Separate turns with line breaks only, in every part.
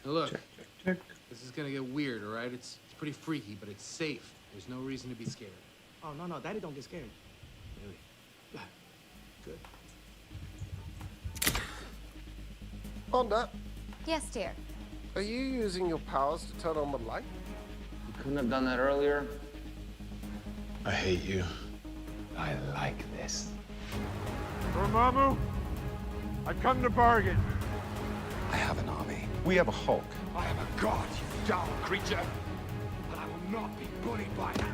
Now look,
Check.
this is gonna get weird, all right? It's pretty freaky, but it's safe. There's no reason to be scared.
Oh, no, Daddy don't get scared.
Really?
Good.
Wanda,
Yes, dear.
are you using your powers to turn on the light?
You couldn't have done that earlier.
I hate you. I like this.
Dormammu, I come to bargain.
I have an army. We have a Hulk.
I am a god, you foul creature, and I will not be bullied by that.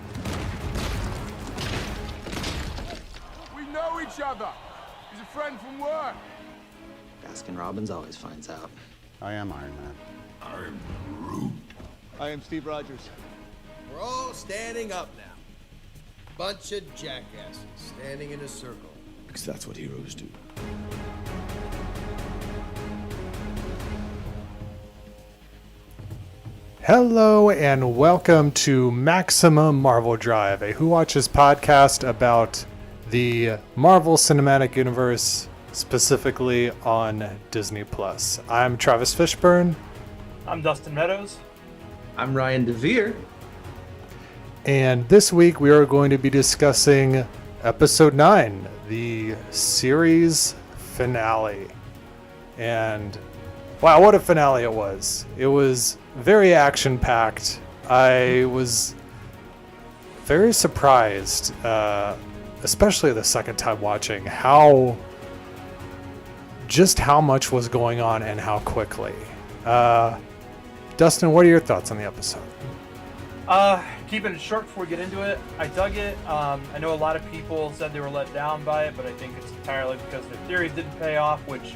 We know each other. He's a friend from work.
Baskin Robbins always finds out.
I am Iron Man.
I'm Groot.
I am Steve Rogers.
We're all standing up now. Bunch of jackasses standing in a circle.
Because that's what heroes do.
Hello and welcome to Maximum Marvel Drive, a Who Watches podcast about the Marvel Cinematic Universe, specifically on Disney+. I'm Travis Fishburne.
I'm Dustin Meadows.
I'm Ryan DeVere.
And this week we are going to be discussing Episode 9, the series finale. And wow, what a finale it was. It was very action-packed. I was very surprised, especially the second time watching, just how much was going on and how quickly. Dustin, what are your thoughts on the episode?
Keeping it short before we get into it, I dug it. I know a lot of people said they were let down by it, but I think it's entirely because their theories didn't pay off, which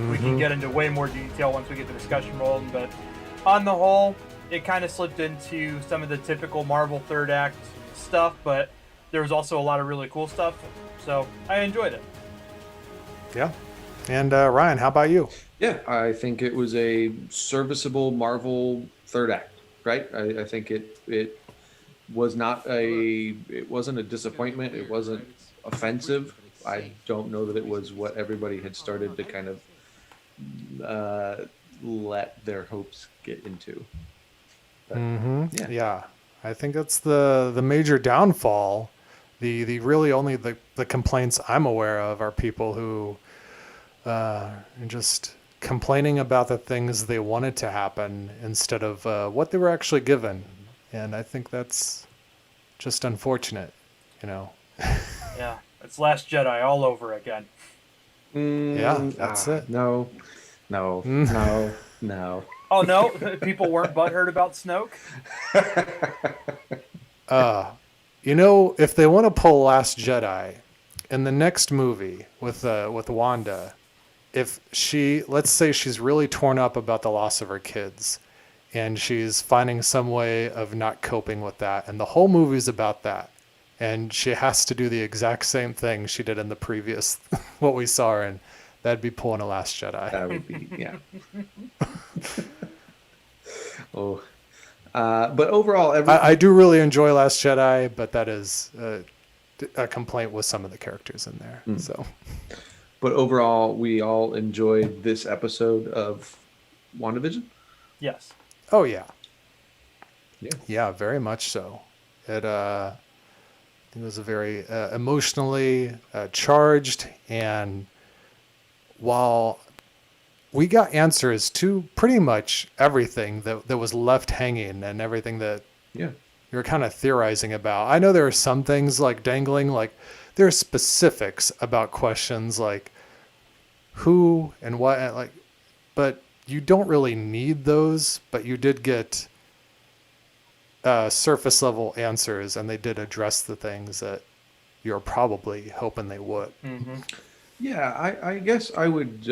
we can get into way more detail once we get the discussion rolling. But on the whole, it kind of slipped into some of the typical Marvel third act stuff, but there was also a lot of really cool stuff, so I enjoyed it.
Yeah. And Ryan, how about you?
Yeah, I think it was a serviceable Marvel third act, right? I think it was it wasn't a disappointment. It wasn't offensive. I don't know that it was what everybody had started to kind of let their hopes get into. But,
yeah, I think that's the major downfall. The really only the complaints I'm aware of are people who are just complaining about the things they wanted to happen instead of what they were actually given, and I think that's just unfortunate, you know.
Yeah, it's Last Jedi all over again.
Yeah, that's it.
No.
Oh no, people weren't butthurt about Snoke.
You know, if they want to pull Last Jedi in the next movie with Wanda, if let's say she's really torn up about the loss of her kids and she's finding some way of not coping with that, and the whole movie's about that, and she has to do the exact same thing she did in the previous what we saw her in, that'd be pulling a Last Jedi.
That would be, yeah. But overall,
I do really enjoy Last Jedi, but that is a complaint with some of the characters in there. So,
but overall, we all enjoyed this episode of WandaVision.
Yes.
Oh yeah.
Yeah,
very much so. It was a very emotionally charged, and while we got answers to pretty much everything that was left hanging and everything that you were kind of theorizing about. I know there are some things like dangling, like there are specifics about questions like who and what, like, but you don't really need those, but you did get surface level answers, and they did address the things that you're probably hoping they would.
Yeah, I guess I would.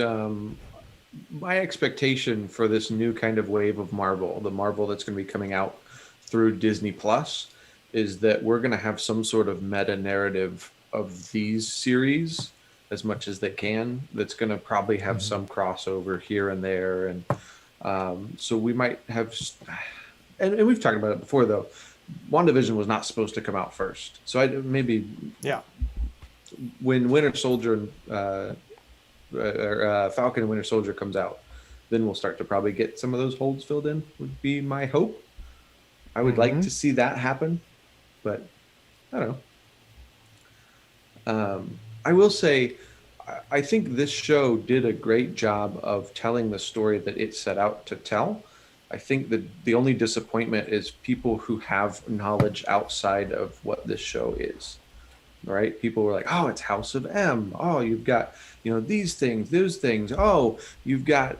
My expectation for this new kind of wave of Marvel, the Marvel that's going to be coming out through Disney Plus, is that we're going to have some sort of meta narrative of these series as much as they can. That's going to probably have some crossover here and there, and so we might have. And we've talked about it before, though. WandaVision was not supposed to come out first, so when Winter Soldier or Falcon and Winter Soldier comes out, then we'll start to probably get some of those holes filled in, would be my hope. I would like to see that happen, but I don't know. I will say, I think this show did a great job of telling the story that it set out to tell. I think that the only disappointment is people who have knowledge outside of what this show is. Right? People were like, "Oh, it's House of M. Oh, you've got, these things, those things. Oh, you've got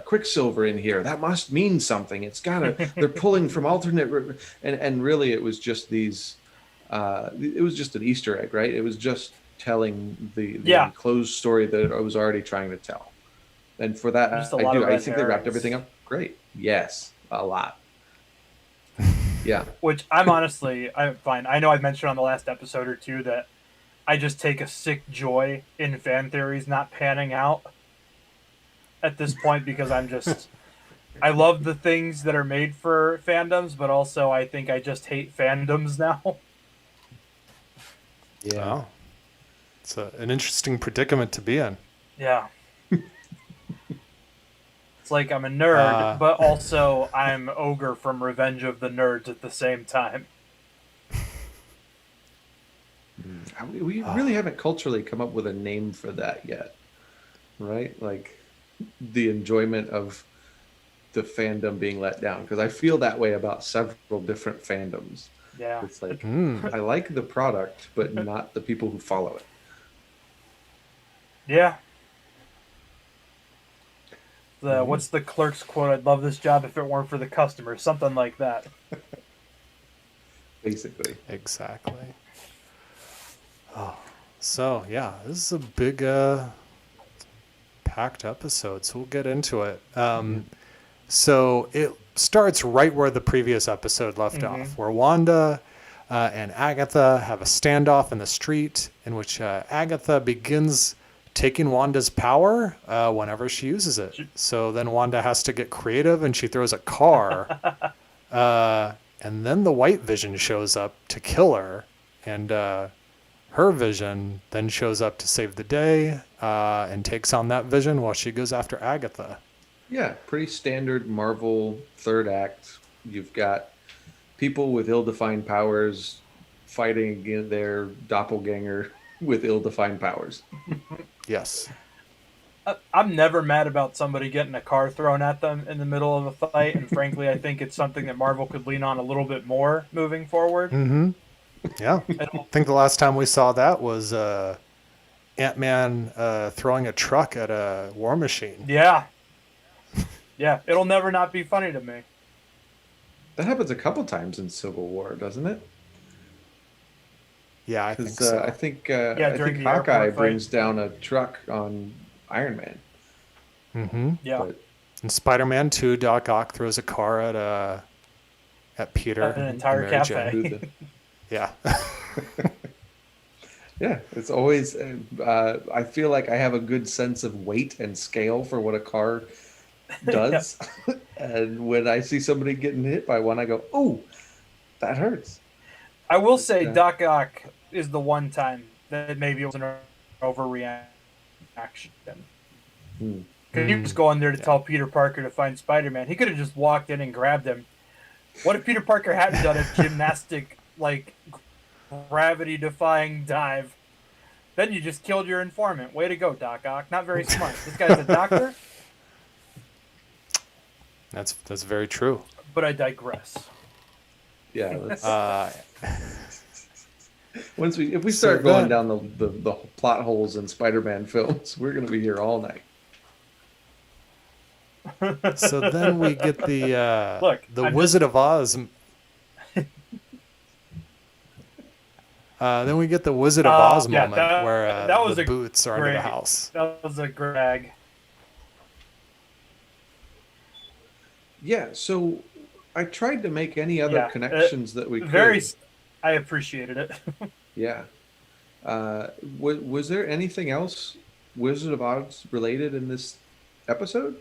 Quicksilver in here. That must mean something. It's gotta. They're pulling from alternate." And really, it was just these. It was just an Easter egg, right? It was just telling the closed story that I was already trying to tell. And for that, I think they wrapped everything up great. Yes, a lot. Yeah.
Which I'm fine. I know I mentioned on the last episode or two that I just take a sick joy in fan theories not panning out at this point, because I love the things that are made for fandoms, but also I think I just hate fandoms now.
Yeah. Wow. It's an interesting predicament to be in.
Yeah. Like I'm a nerd, but also I'm Ogre from Revenge of the Nerds at the same time.
We really haven't culturally come up with a name for that yet, right? Like the enjoyment of the fandom being let down, because I feel that way about several different fandoms.
Yeah,
it's like I like the product, but not the people who follow it.
Yeah. What's the clerk's quote? "I'd love this job if it weren't for the customers." Something like that.
Basically.
Exactly. Oh, so yeah, this is a big, packed episode. So we'll get into it. So it starts right where the previous episode left off, where Wanda and Agatha have a standoff in the street, in which Agatha begins taking Wanda's power whenever she uses it. So then Wanda has to get creative, and she throws a car. And then the White Vision shows up to kill her. And her Vision then shows up to save the day and takes on that Vision while she goes after Agatha.
Yeah, pretty standard Marvel third act. You've got people with ill-defined powers fighting against their doppelganger with ill-defined powers.
Yes.
I'm never mad about somebody getting a car thrown at them in the middle of a fight, and frankly, I think it's something that Marvel could lean on a little bit more moving forward.
Mm-hmm. Yeah. I think the last time we saw that was Ant-Man throwing a truck at a War Machine.
Yeah. Yeah, it'll never not be funny to me.
That happens a couple times in Civil War, doesn't it?
Yeah, I think so.
I think Hawkeye brings down a truck on Iron Man.
Mm-hmm.
Yeah.
But
in Spider-Man 2, Doc Ock throws a car at Peter.
An entire cafe.
Yeah.
Yeah, it's always. I feel like I have a good sense of weight and scale for what a car does, and when I see somebody getting hit by one, I go, "Oh, that hurts."
I will say, Doc Ock is the one time that maybe it was an overreaction. Because he was going there to tell Peter Parker to find Spider-Man. He could have just walked in and grabbed him. What if Peter Parker hadn't done a gymnastic, gravity-defying dive? Then you just killed your informant. Way to go, Doc Ock. Not very smart. This guy's a doctor.
That's very true.
But I digress.
Yeah. If we start going down the plot holes in Spider-Man films, we're going to be here all night.
So then we get the Wizard of Oz. Then we get the Wizard of Oz moment where the boots are under the house.
That was a greg.
Yeah, so I tried to make any other connections that we could.
I appreciated it.
Yeah. Was there anything else Wizard of Oz related in this episode?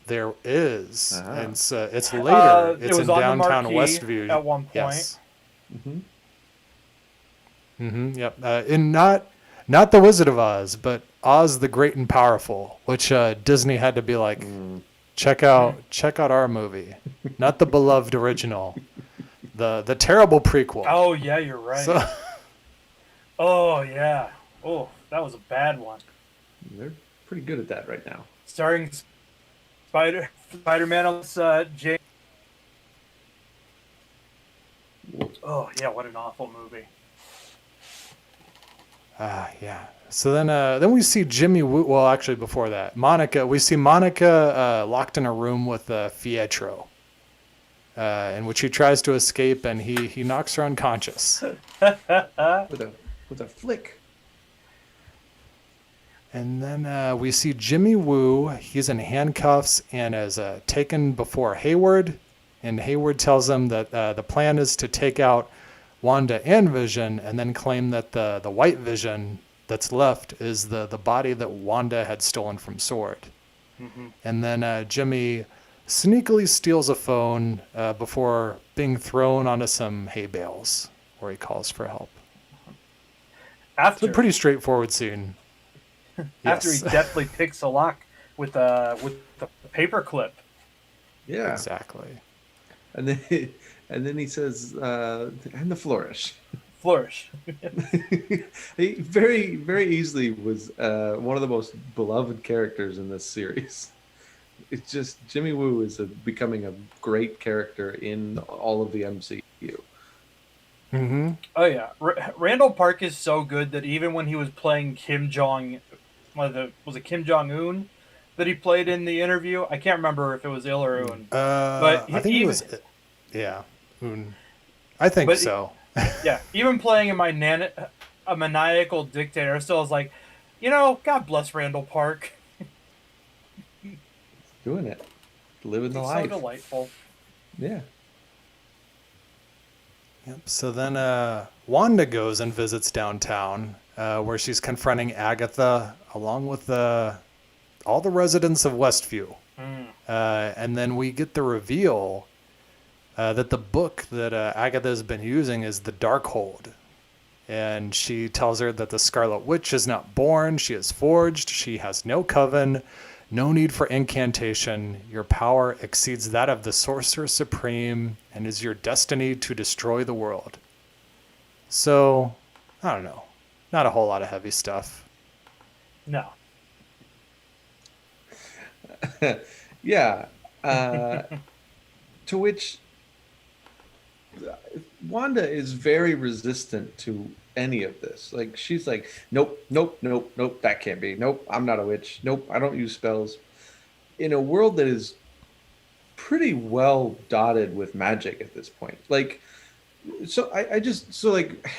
There is. It's later. It's in downtown Westview
at one point.
Yes. Mm-hmm. Mm-hmm. Yep. And not not the Wizard of Oz, but Oz the Great and Powerful, which Disney had to be like, check out our movie, not the beloved original, the terrible prequel.
Oh yeah, you're right.
So,
oh yeah. Oh, that was a bad one.
They're pretty good at that right now.
Starring Spider-Man on this James. Oh yeah, what an awful movie.
yeah. So then we see Jimmy Woo. Well, actually, before that, Monica. We see Monica locked in a room with Pietro, in which he tries to escape, and he knocks her unconscious
With a flick.
And then we see Jimmy Woo. He's in handcuffs and is taken before Hayward, and Hayward tells him that the plan is to take out Wanda and Vision, and then claim that the white Vision that's left is the body that Wanda had stolen from Sword.
Mm-hmm.
And then Jimmy sneakily steals a phone before being thrown onto some hay bales, where he calls for help. It's a pretty straightforward scene.
After
Yes.
he deftly picks a lock with the paper clip.
Yeah.
Exactly.
And then he says, and the flourish.
Flourish.
He very, very easily was one of the most beloved characters in this series. It's just Jimmy Woo is becoming a great character in all of the MCU.
Mm-hmm.
Oh yeah, Randall Park is so good that even when he was playing Kim Jong, was it Kim Jong Un that he played in the interview? I can't remember if it was Il or Un. But
I think it was, yeah, Un. I think so.
Yeah, even playing in a maniacal dictator, I still was like, God bless Randall Park.
Doing it, living the
He's
life.
so delightful.
Yeah.
Yep. So then Wanda goes and visits downtown, where she's confronting Agatha along with all the residents of Westview. And then we get the reveal that the book that Agatha has been using is the Darkhold. And she tells her that the Scarlet Witch is not born, she is forged, she has no coven, no need for incantation. Your power exceeds that of the Sorcerer Supreme and is your destiny to destroy the world. So, I don't know. Not a whole lot of heavy stuff.
No.
Yeah. To which Wanda is very resistant to any of this. Like, she's like, nope, that can't be. Nope, I'm not a witch. Nope, I don't use spells. In a world that is pretty well dotted with magic at this point. Like, so like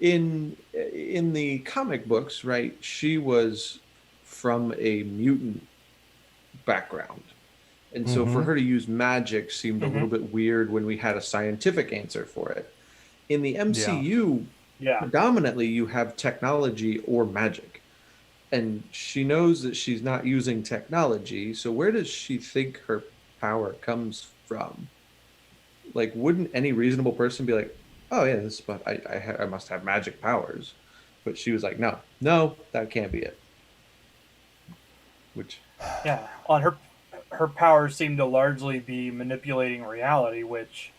in the comic books, right, she was from a mutant background. And so for her to use magic seemed a little bit weird when we had a scientific answer for it. In the MCU, predominantly you have technology or magic. And she knows that she's not using technology, so where does she think her power comes from? Like, wouldn't any reasonable person be like, oh yeah, this is what I must have magic powers. But she was like, no, that can't be it. Which...
Yeah, on her powers seem to largely be manipulating reality, which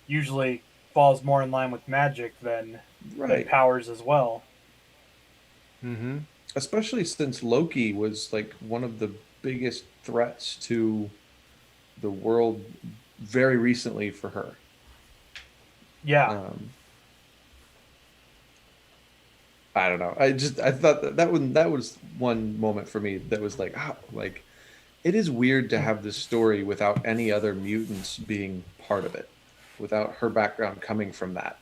usually falls more in line with magic than powers as well.
Mm-hmm.
Especially since Loki was like one of the biggest threats to the world very recently for her.
Yeah.
I don't know. I thought that was one moment for me that was like, like, it is weird to have this story without any other mutants being part of it, without her background coming from that.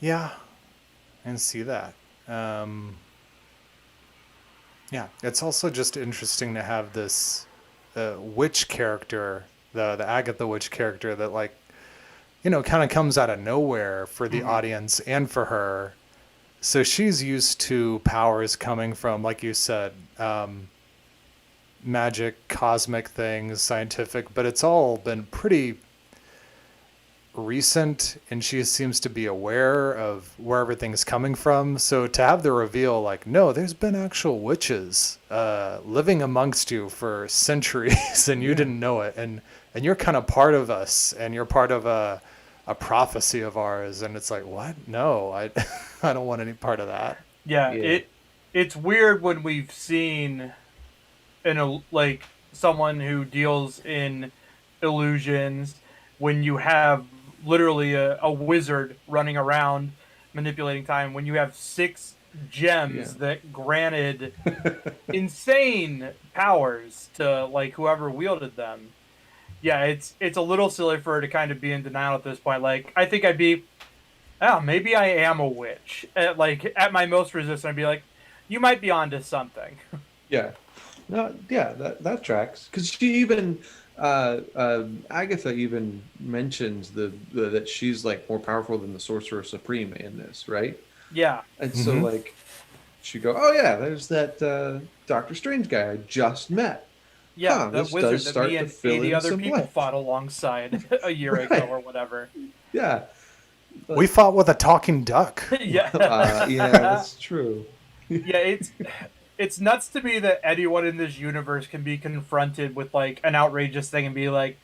Yeah, and see that. Yeah, it's also just interesting to have this witch character, the Agatha witch character that, like, kind of comes out of nowhere for the audience and for her. So she's used to powers coming from, like you said, magic, cosmic things, scientific, but it's all been pretty recent, and she seems to be aware of where everything's coming from. So to have the reveal, like, no, there's been actual witches living amongst you for centuries, and you didn't know it, and you're kind of part of us, and you're part of a prophecy of ours, and it's like, what? No, I I don't want any part of that.
Yeah. It's weird when we've seen like someone who deals in illusions, when you have literally a wizard running around manipulating time, when you have 6 gems that granted insane powers to like whoever wielded them. Yeah, it's a little silly for her to kind of be in denial at this point. Like, I think I'd be, oh, maybe I am a witch. At my most resistant, I'd be like, you might be onto something.
Yeah. No, yeah, that tracks. Because she even, Agatha even mentions that she's like more powerful than the Sorcerer Supreme in this, right?
Yeah.
And so like, she go, oh yeah, there's that Doctor Strange guy I just met.
Yeah, the
this
wizard
does
that
start
me
to
and
fill
80
in
other
some
people
blanks.
fought alongside a year ago or whatever.
Yeah.
We fought with a talking duck.
Yeah.
Yeah, that's true.
Yeah, it's nuts to me that anyone in this universe can be confronted with like an outrageous thing and be like,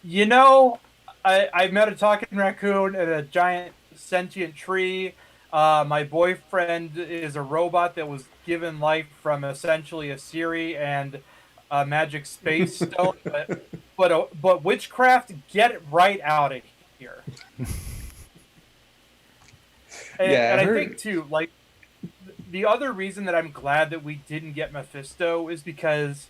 you know, I met a talking raccoon and a giant sentient tree. My boyfriend is a robot that was given life from essentially a Siri and a magic space stone. But witchcraft, get it right out of here. And I think too, like, the other reason that I'm glad that we didn't get Mephisto is because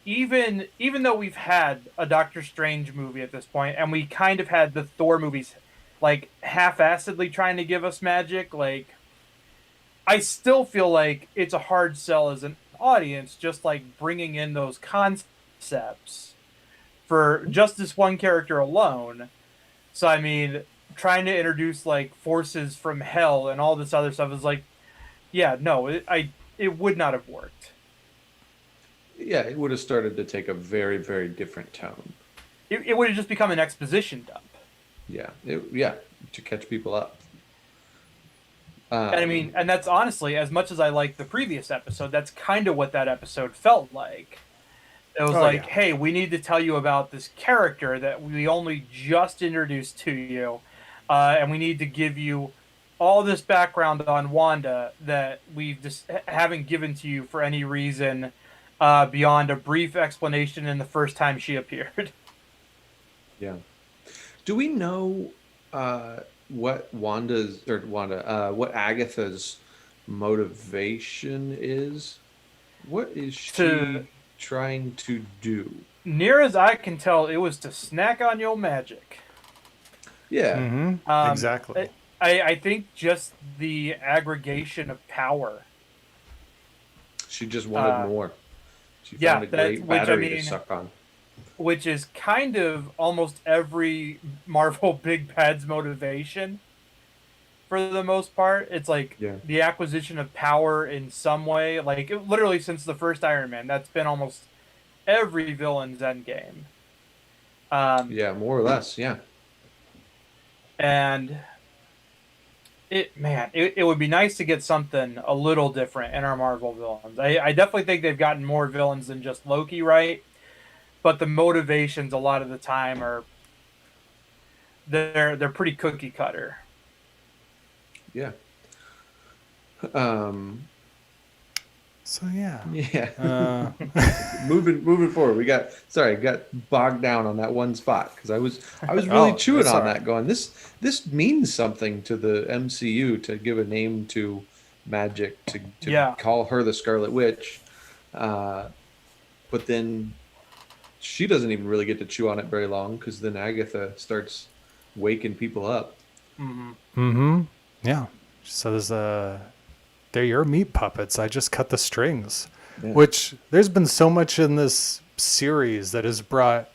even though we've had a Doctor Strange movie at this point, and we kind of had the Thor movies like half-assedly trying to give us magic, like, I still feel like it's a hard sell as an audience, just like bringing in those concepts for just this one character alone. So I mean, trying to introduce like forces from hell and all this other stuff is like, yeah, no, it would not have worked.
Yeah, it would have started to take a very, very different tone.
It would have just become an exposition dump.
Yeah, to catch people up.
And I mean, and that's honestly, as much as I like the previous episode, that's kind of what that episode felt like. It was hey, we need to tell you about this character that we only just introduced to you, and we need to give you all this background on Wanda that we just haven't given to you for any reason beyond a brief explanation in the first time she appeared.
Yeah. Do we know what what Agatha's motivation is? What is she trying to do?
Near as I can tell, it was to snack on your magic.
Yeah.
Exactly.
I think just the aggregation of power.
She just wanted more. She found a great battery to suck on.
Which is kind of almost every Marvel big bad's motivation. For the most part, it's like the acquisition of power in some way. Like, literally since the first Iron Man, that's been almost every villain's endgame.
Yeah, more or less, yeah.
And it would be nice to get something a little different in our Marvel villains. I definitely think they've gotten more villains than just Loki, right? But the motivations a lot of the time they're pretty cookie cutter.
Yeah.
So yeah.
Yeah. Moving forward, we got bogged down on that one spot because I was really chewing on that, going, this means something to the MCU to give a name to magic, to call her the Scarlet Witch, but then she doesn't even really get to chew on it very long because then Agatha starts waking people up.
Yeah. So they're your meat puppets. I just cut the strings. Yeah. Which there's been so much in this series that has brought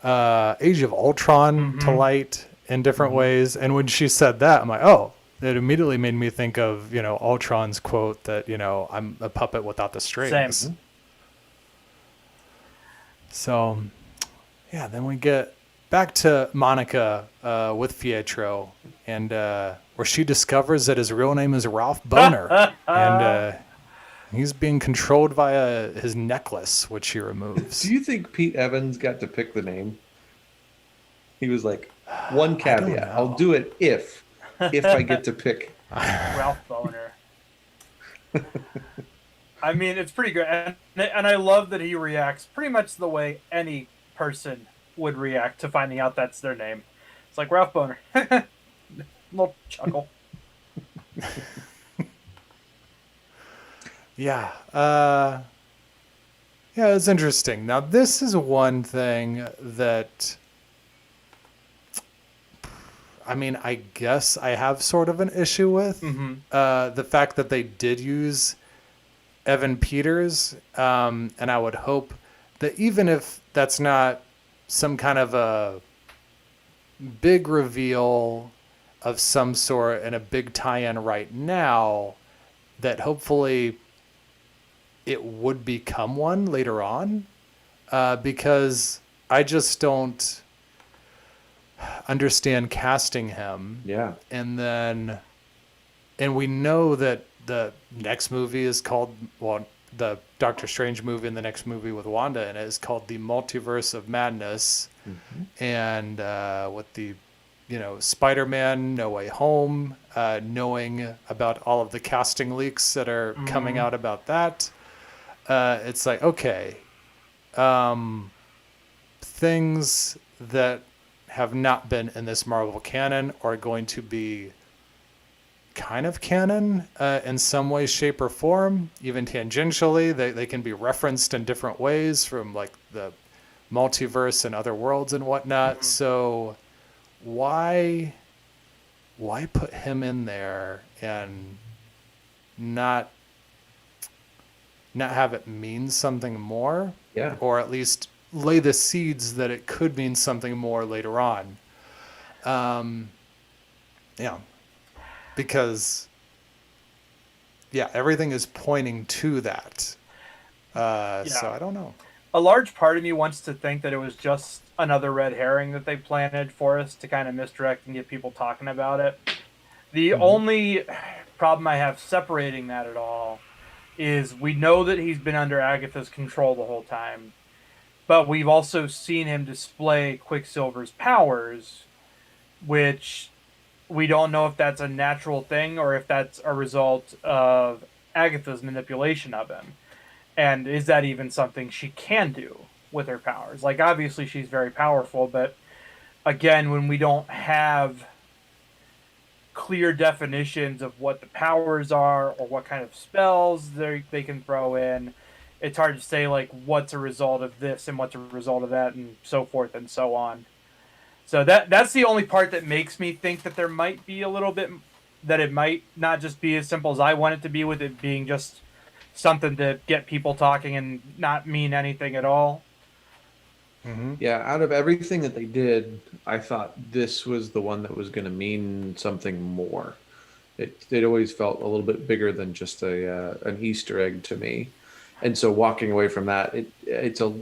Age of Ultron to light in different ways. And when she said that, I'm like, oh, it immediately made me think of, Ultron's quote that, I'm a puppet without the strings.
Same.
So, yeah, then we get back to Monica with Pietro, and where she discovers that his real name is Ralph Boner, and he's being controlled via his necklace, which he removes.
Do you think Pete Evans got to pick the name? He was like, one caveat, I'll do it if I get to pick.
Ralph Boner. I mean, it's pretty good, and I love that he reacts pretty much the way any person would react to finding out that's their name. It's like Ralph Boner. Little chuckle.
Yeah. Yeah, it's interesting. Now, this is one thing that, I mean, I guess I have sort of an issue with. The fact that they did use Evan Peters, and I would hope that even if that's not some kind of a big reveal of some sort and a big tie-in right now, that hopefully it would become one later on, because I just don't understand casting him.
Yeah.
And we know that the next movie is called, well, the Doctor Strange movie and the next movie with Wanda in it is called the Multiverse of Madness. And with the, Spider-Man No Way Home, knowing about all of the casting leaks that are coming out about that, it's like, okay, things that have not been in this Marvel canon are going to be kind of canon in some way, shape, or form, even tangentially. They can be referenced in different ways from like the multiverse and other worlds and whatnot. So why put him in there and not have it mean something more?
Yeah.
Or at least lay the seeds that it could mean something more later on. Yeah. Because, yeah, everything is pointing to that. So I don't know.
A large part of me wants to think that it was just another red herring that they planted for us to kind of misdirect and get people talking about it. The only problem I have separating that at all is we know that he's been under Agatha's control the whole time, but we've also seen him display Quicksilver's powers, which we don't know if that's a natural thing or if that's a result of Agatha's manipulation of him. And is that even something she can do with her powers? Like, obviously she's very powerful, but again, when we don't have clear definitions of what the powers are or what kind of spells they can throw in, it's hard to say, like, what's a result of this and what's a result of that and so forth and so on. So that's the only part that makes me think that there might be a little bit, that it might not just be as simple as I want it to be, with it being just something to get people talking and not mean anything at all.
Yeah, out of everything that they did, I thought this was the one that was going to mean something more. It always felt a little bit bigger than just an Easter egg to me. And so walking away from that, it's a...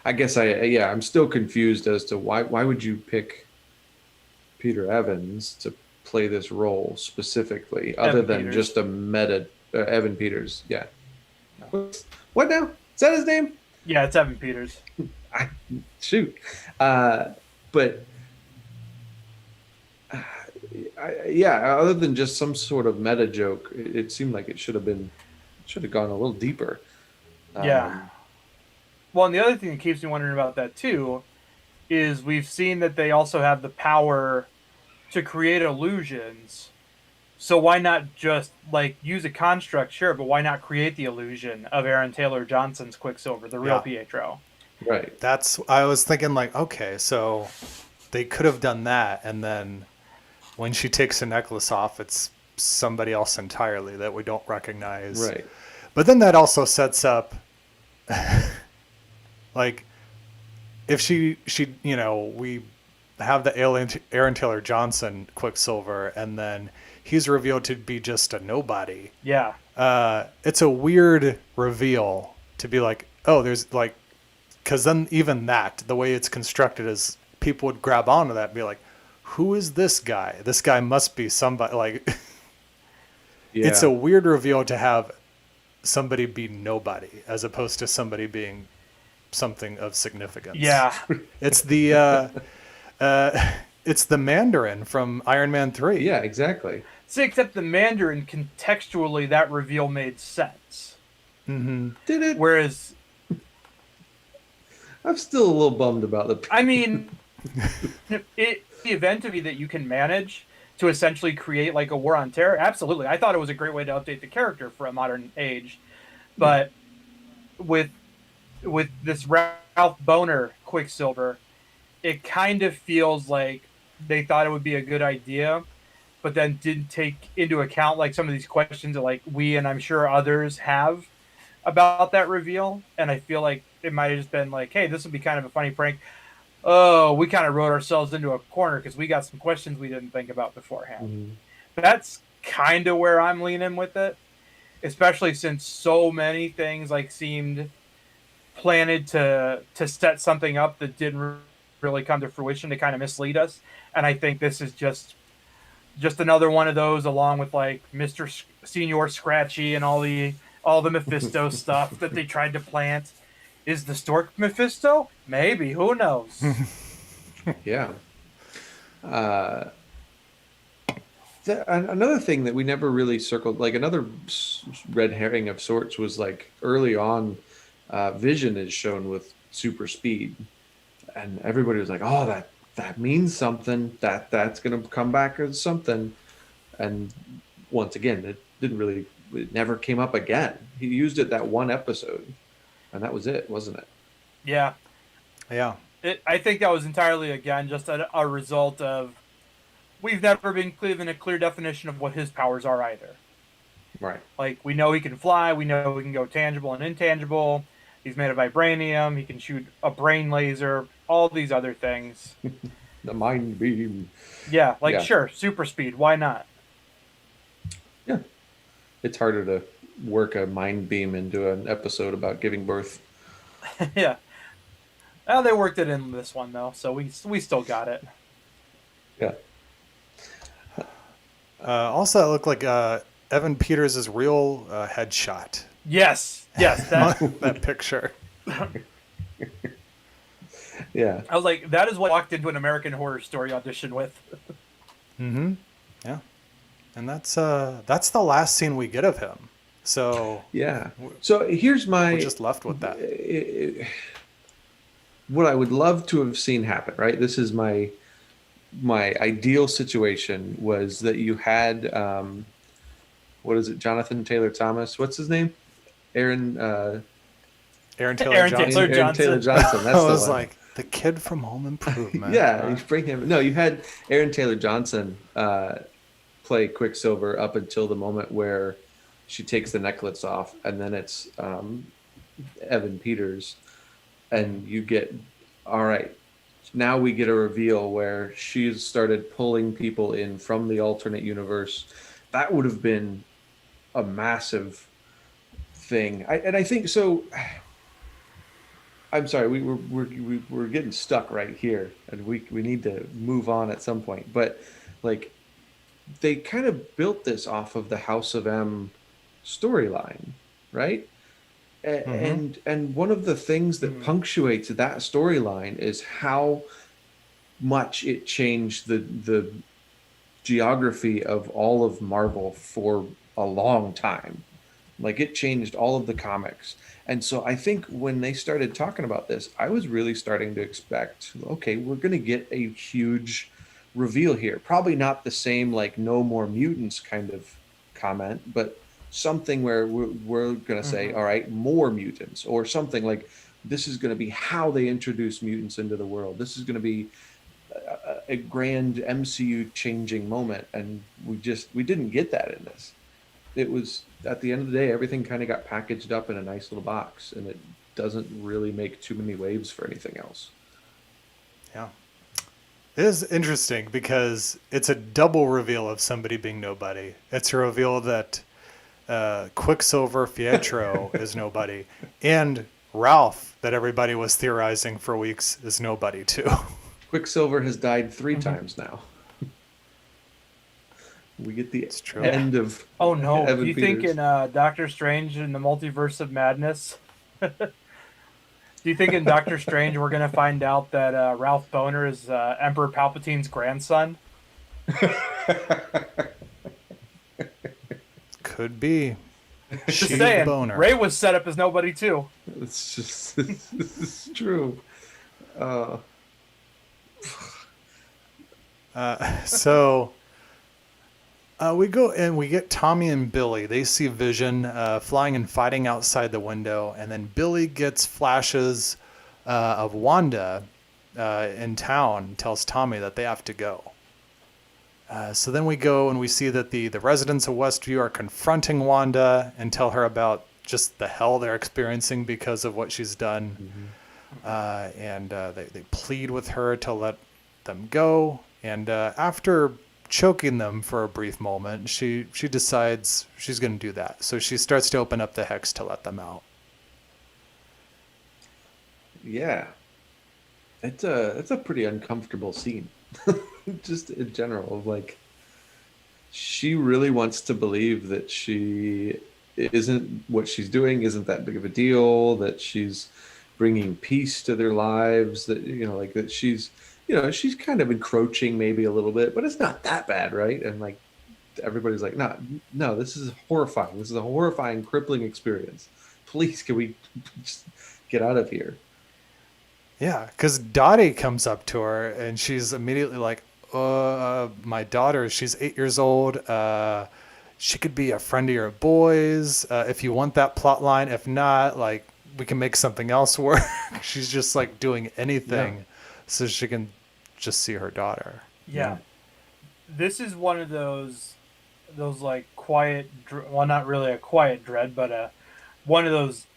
I guess I'm still confused as to why would you pick Peter Evans to play this role specifically, other than just a meta Evan Peters. Yeah. What now? Is that his name?
Yeah, it's Evan Peters.
Shoot. But other than just some sort of meta joke, it seemed like it should have gone a little deeper.
Yeah. Well, and the other thing that keeps me wondering about that too is we've seen that they also have the power to create illusions. So why not just, like, use a construct, sure, but why not create the illusion of Aaron Taylor Johnson's Quicksilver, the real Pietro?
Right.
I was thinking, like, okay, so they could have done that, and then when she takes the necklace off, it's somebody else entirely that we don't recognize.
Right.
But then that also sets up, like, if she we have the Aaron Taylor Johnson Quicksilver, and then he's revealed to be just a nobody.
Yeah.
It's a weird reveal to be like, oh, there's like, because then even that, the way it's constructed is people would grab onto that and be like, who is this guy? This guy must be somebody. Like, it's a weird reveal to have somebody be nobody as opposed to somebody being something of significance.
Yeah.
It's the it's the Mandarin from Iron Man 3.
Yeah, exactly.
See, except the Mandarin, contextually, that reveal made sense.
Mm-hmm.
Did it?
Whereas,
I'm still a little bummed about the.
I mean, the event of that you can manage to essentially create like a war on terror. Absolutely, I thought it was a great way to update the character for a modern age, but with this Ralph Boner Quicksilver, it kind of feels like they thought it would be a good idea, but then didn't take into account like some of these questions that like we and I'm sure others have about that reveal. And I feel like it might have just been like, hey, this would be kind of a funny prank. Oh, we kind of wrote ourselves into a corner because we got some questions we didn't think about beforehand.
Mm-hmm.
That's kind of where I'm leaning with it, especially since so many things like seemed planted to set something up that didn't really come to fruition to kind of mislead us. And I think this is just another one of those, along with like Mr. Senior Scratchy and all the Mephisto stuff that they tried to plant. Is the stork Mephisto? Maybe. Who knows?
Yeah. Another thing that we never really circled, like another red herring of sorts, was like early on, Vision is shown with super speed, and everybody was like, "Oh, that means something. That's gonna come back as something." And once again, it never came up again. He used it that one episode, and that was it, wasn't it?
Yeah.
Yeah.
I think that was entirely, again, just a result of we've never been given a clear definition of what his powers are either.
Right.
Like, we know he can fly. We know he can go tangible and intangible. He's made of vibranium. He can shoot a brain laser. All these other things.
The mind beam.
Yeah, sure, super speed. Why not?
Yeah. It's harder to work a mind beam into an episode about giving birth.
Yeah. Well, they worked it in this one, though, so we still got it.
Yeah.
Also, it looked like Evan Peters' real headshot.
Yes,
that picture.
Yeah.
I was like, that is what I walked into an American Horror Story audition with.
Mm-hmm. Yeah. And that's the last scene we get of him. So
yeah. So here's my.
We're just left with that.
What I would love to have seen happen, right? This is my ideal situation, was that you had what is it? Jonathan Taylor Thomas. What's his name? Aaron Taylor Johnson. That's
I was like, the kid from Home Improvement.
Yeah, you bring him. No, you had Aaron Taylor Johnson play Quicksilver up until the moment where she takes the necklace off, and then it's Evan Peters, and you get, all right, now we get a reveal where she's started pulling people in from the alternate universe. That would have been a massive thing. I think so. I'm sorry, we're getting stuck right here, and we need to move on at some point. But like, they kind of built this off of the House of M storyline, right? And one of the things that punctuates that storyline is how much it changed the geography of all of Marvel for a long time. Like, it changed all of the comics. And so I think when they started talking about this, I was really starting to expect, okay, we're going to get a huge reveal here. Probably not the same, like, no more mutants kind of comment, but something where we're going to say, all right, more mutants, or something like, this is going to be how they introduce mutants into the world. This is going to be a grand MCU changing moment. And we didn't get that in this. It was, at the end of the day, everything kind of got packaged up in a nice little box, and it doesn't really make too many waves for anything else.
Yeah. It is interesting because it's a double reveal of somebody being nobody. It's a reveal that Quicksilver Pietro is nobody, and Ralph, that everybody was theorizing for weeks, is nobody too.
Quicksilver has died 3 times now. We get the
true.
end of.
Oh no!
Evan
Do you think
Peters.
in Doctor Strange in the Multiverse of Madness? Do you think in Doctor Strange we're gonna find out that Ralph Boner is Emperor Palpatine's grandson?
Could be.
Just
She's
saying.
Boner.
Ray was set up as nobody too.
It's just it's true.
So we go and we get Tommy and Billy. They see Vision flying and fighting outside the window, and then Billy gets flashes of Wanda in town. Tells Tommy that they have to go. So then we go and we see that the residents of Westview are confronting Wanda and tell her about just the hell they're experiencing because of what she's done. And they plead with her to let them go. And after choking them for a brief moment, she decides she's going to do that. So she starts to open up the hex to let them out.
Yeah, it's a pretty uncomfortable scene. Just in general, like, she really wants to believe that she isn't, what she's doing isn't that big of a deal, that she's bringing peace to their lives, that, like, that she's kind of encroaching maybe a little bit, but it's not that bad, right? And like, everybody's like, no, this is horrifying. This is a horrifying, crippling experience. Please, can we just get out of here?
Yeah, because Dottie comes up to her and she's immediately like, my daughter, she's 8 years old. She could be a friend of your boys if you want that plot line. If not, like, we can make something else work. She's just like doing anything so she can just see her daughter.
Yeah. This is one of those like quiet, well, not really a quiet dread, but one of those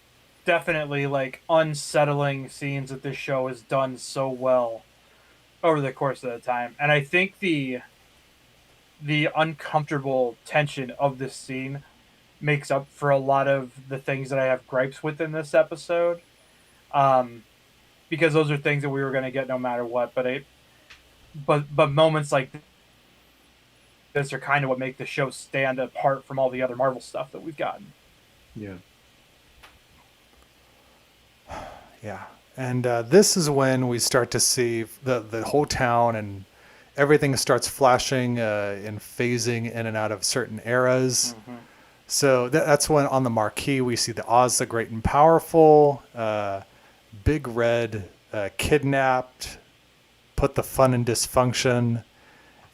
definitely like unsettling scenes that this show has done so well over the course of the time. And I think the uncomfortable tension of this scene makes up for a lot of the things that I have gripes with in this episode. Because those are things that we were going to get no matter what, but moments like this are kind of what make the show stand apart from all the other Marvel stuff that we've gotten.
Yeah.
Yeah. And this is when we start to see the whole town and everything starts flashing and phasing in and out of certain eras. Mm-hmm. So that's when on the marquee we see the Oz the Great and Powerful, Big Red, Kidnapped, Put the Fun in Dysfunction,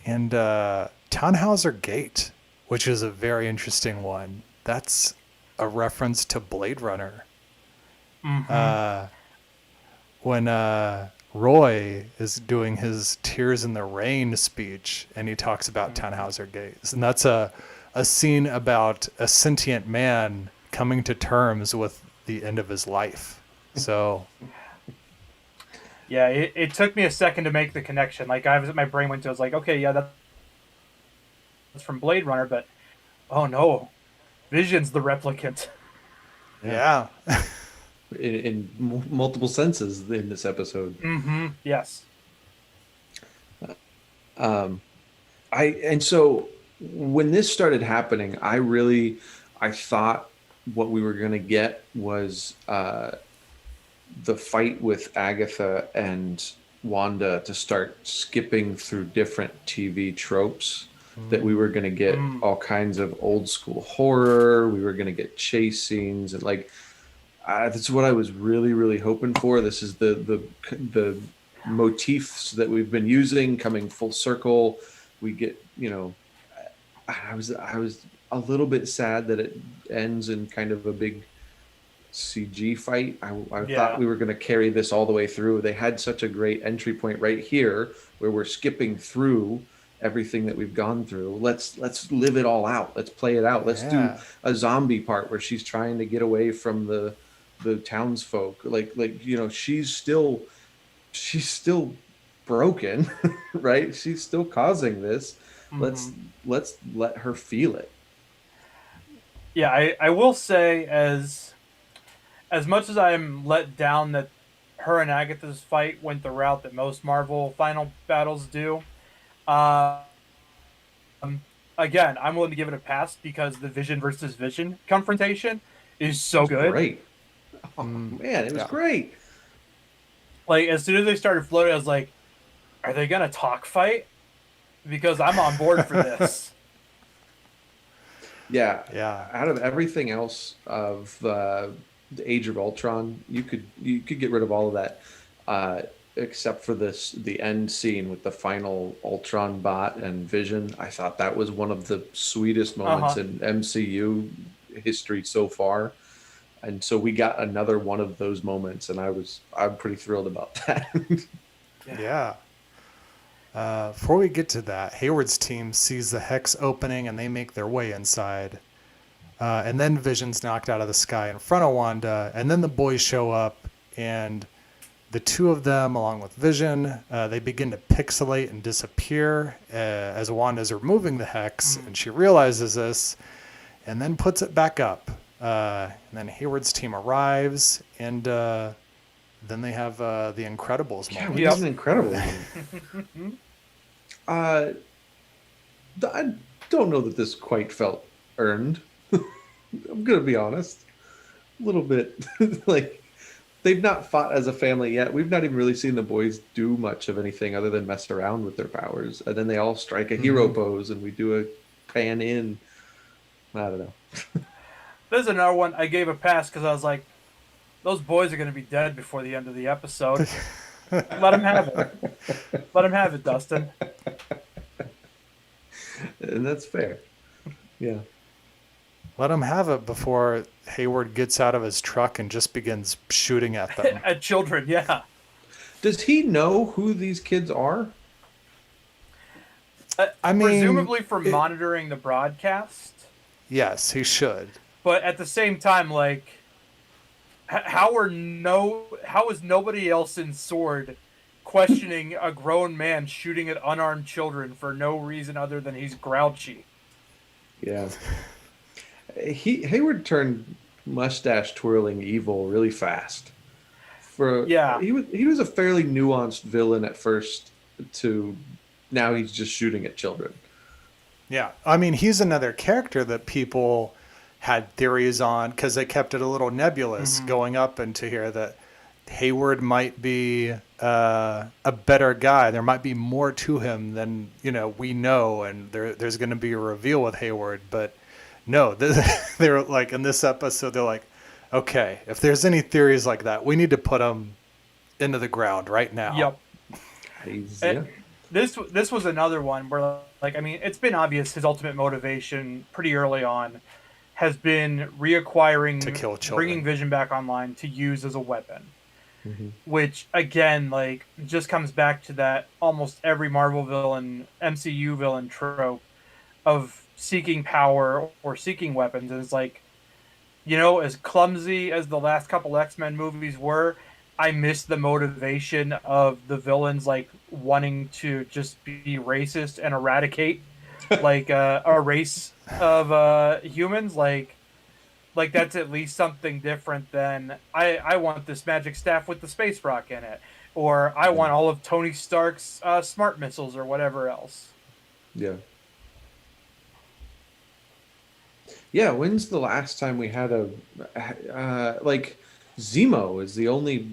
and Tannhauser Gate, which is a very interesting one. That's a reference to Blade Runner. Mm-hmm. When Roy is doing his Tears in the Rain speech and he talks about Tannhauser Gate. And that's a scene about a sentient man coming to terms with the end of his life. So
yeah, it took me a second to make the connection. Like, my brain went to, I was like, okay, yeah, that's from Blade Runner, but oh no, Vision's the replicant.
Yeah.
In multiple senses in this episode.
Mm-hmm. Yes.
And so when this started happening, I thought what we were going to get was the fight with Agatha and Wanda to start skipping through different TV tropes. That we were going to get all kinds of old school horror. We were going to get chase scenes and like. That's what I was really, really hoping for. This is the motifs that we've been using coming full circle. We get, I was a little bit sad that it ends in kind of a big CG fight. I thought we were going to carry this all the way through. They had such a great entry point right here where we're skipping through everything that we've gone through. Let's live it all out. Let's play it out. Let's do a zombie part where she's trying to get away from the townsfolk, like she's still broken, right? She's still causing this. Mm-hmm. Let's let her feel it.
Yeah, I will say as much as I'm let down that her and Agatha's fight went the route that most Marvel final battles do. Um, Again, I'm willing to give it a pass because the Vision versus Vision confrontation is so good.
Great. Oh man, it was great.
Like, as soon as they started floating, I was like, are they gonna talk fight? Because I'm on board for this.
Yeah. Out of everything else of the Age of Ultron, you could get rid of all of that, except for the end scene with the final Ultron bot and Vision. I thought that was one of the sweetest moments in MCU history so far. And so we got another one of those moments, and I'm pretty thrilled about that.
Yeah. Before we get to that, Hayward's team sees the hex opening and they make their way inside. And then Vision's knocked out of the sky in front of Wanda, and then the boys show up, and the two of them, along with Vision, they begin to pixelate and disappear as Wanda's removing the hex, and she realizes this, and then puts it back up. And then Hayward's team arrives, and then they have the Incredibles moment.
Yeah, it was an Incredibles. I don't know that this quite felt earned. I'm gonna be honest, a little bit. Like, they've not fought as a family yet. We've not even really seen the boys do much of anything other than mess around with their powers, and then they all strike a hero pose, and we do a pan in. I don't know.
There's another one I gave a pass because I was like, those boys are going to be dead before the end of the episode. Let them have it. Let them have it, Dustin.
And that's fair. Yeah.
Let him have it before Hayward gets out of his truck and just begins shooting at them.
At children, yeah.
Does he know who these kids are?
I mean,
presumably for monitoring the broadcast.
Yes, he should.
But at the same time, like, how is nobody else in Sword questioning a grown man shooting at unarmed children for no reason other than he's grouchy?
Yeah. Hayward turned mustache twirling evil really fast. He was a fairly nuanced villain at first to now he's just shooting at children.
Yeah, I mean, he's another character that people had theories on because they kept it a little nebulous going up into here that Hayward might be a better guy. There might be more to him than we know, and there's going to be a reveal with Hayward. But no, they're like in this episode, they're like, okay, if there's any theories like that, we need to put them into the ground right now.
Yep. This was another one where, like, I mean, it's been obvious his ultimate motivation pretty early on has been reacquiring,
to kill children,
bringing Vision back online to use as a weapon. Which, again, like, just comes back to that almost every Marvel villain, MCU villain trope of seeking power or seeking weapons. And it's like, as clumsy as the last couple X-Men movies were, I miss the motivation of the villains, like, wanting to just be racist and eradicate, like, a race of humans. Like that's at least something different than, I want this magic staff with the space rock in it. Or I want all of Tony Stark's smart missiles or whatever else.
Yeah. Yeah, when's the last time we had Zemo is the only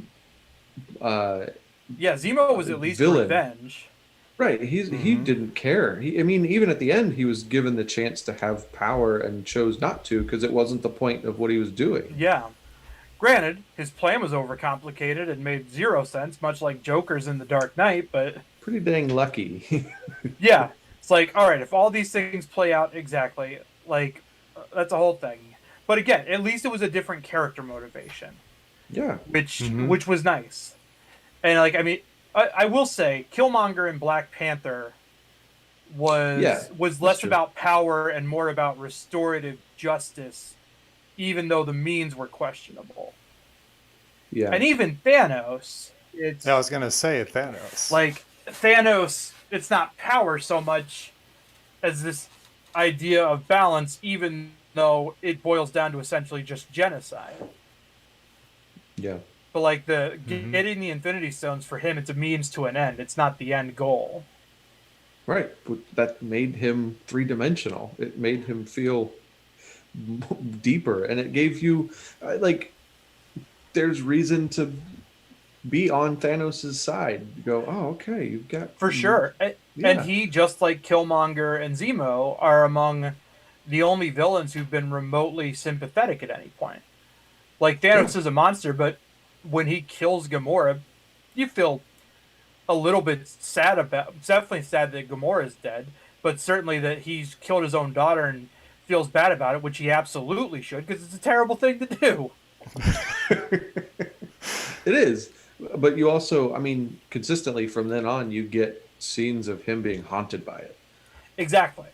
Zemo was at least
villain.
revenge.
Right, he didn't care. Even at the end, he was given the chance to have power and chose not to because it wasn't the point of what he was doing.
Yeah. Granted, his plan was overcomplicated and made zero sense, much like Joker's in The Dark Knight, but...
Pretty dang lucky.
Yeah. It's like, all right, if all these things play out exactly, like, that's a whole thing. But again, at least it was a different character motivation.
Yeah.
Which was nice. And, like, I mean... I will say, Killmonger in Black Panther was less about power and more about restorative justice, even though the means were questionable.
Yeah.
And even Thanos,
I was gonna say Thanos.
Like, Thanos, it's not power so much as this idea of balance, even though it boils down to essentially just genocide.
Yeah.
But like getting the Infinity Stones for him, it's a means to an end. It's not the end goal.
Right. But that made him three-dimensional. It made him feel deeper, and it gave you like there's reason to be on Thanos' side. You go, oh, okay, you've got
for sure. And he, just like Killmonger and Zemo, are among the only villains who've been remotely sympathetic at any point. Like Thanos is a monster, but when he kills Gamora, you feel a little bit sad about. Definitely sad that Gamora is dead, but certainly that he's killed his own daughter and feels bad about it, which he absolutely should, because it's a terrible thing to do.
It is. But you also, I mean, consistently from then on, you get scenes of him being haunted by it.
Exactly.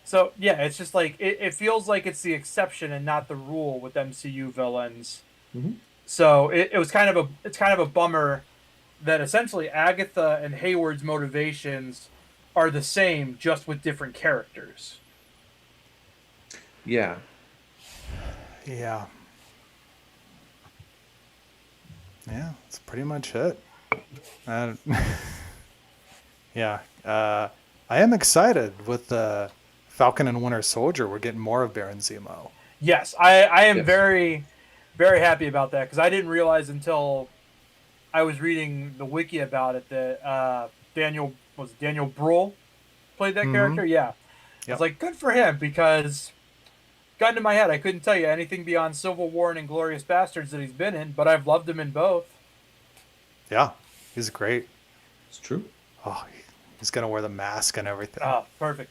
So, yeah, it's just like, it feels like it's the exception and not the rule with MCU villains.
Mm-hmm.
So it's kind of a bummer that essentially Agatha and Hayward's motivations are the same, just with different characters.
Yeah.
Yeah. Yeah, that's pretty much it. Yeah. I am excited with the Falcon and Winter Soldier. We're getting more of Baron Zemo.
Yes, I am very, very happy about that, because I didn't realize until I was reading the wiki about it that Daniel Bruhl played that character. Yeah. I was like, good for him, because got into my head. I couldn't tell you anything beyond Civil War and Inglourious Bastards that he's been in, but I've loved him in both.
Yeah, he's great.
It's true.
Oh, he's gonna wear the mask and everything.
Oh, perfect.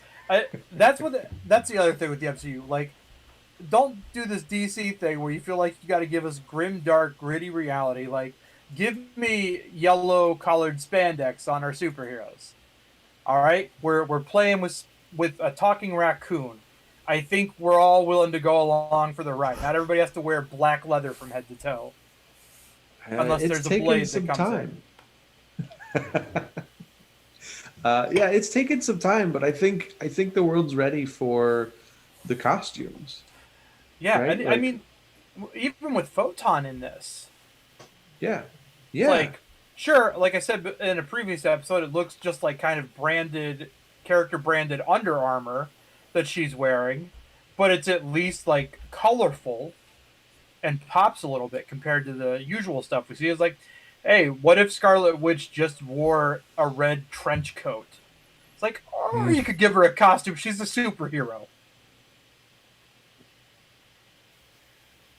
That's the other thing with the MCU. Like, don't do this DC thing where you feel like you got to give us grim, dark, gritty reality. Like, give me yellow-colored spandex on our superheroes. All right, we're playing with a talking raccoon. I think we're all willing to go along for the ride. Not everybody has to wear black leather from head to toe, unless there's a blade that comes in.
Yeah, it's taken some time, but I think the world's ready for the costumes.
Yeah,
right?
I mean, even with Photon in this.
Yeah.
Like, sure, like I said in a previous episode, it looks just like kind of character branded Under Armour that she's wearing, but it's at least like colorful and pops a little bit compared to the usual stuff we see. It's like, hey, what if Scarlet Witch just wore a red trench coat? It's like, you could give her a costume. She's a superhero.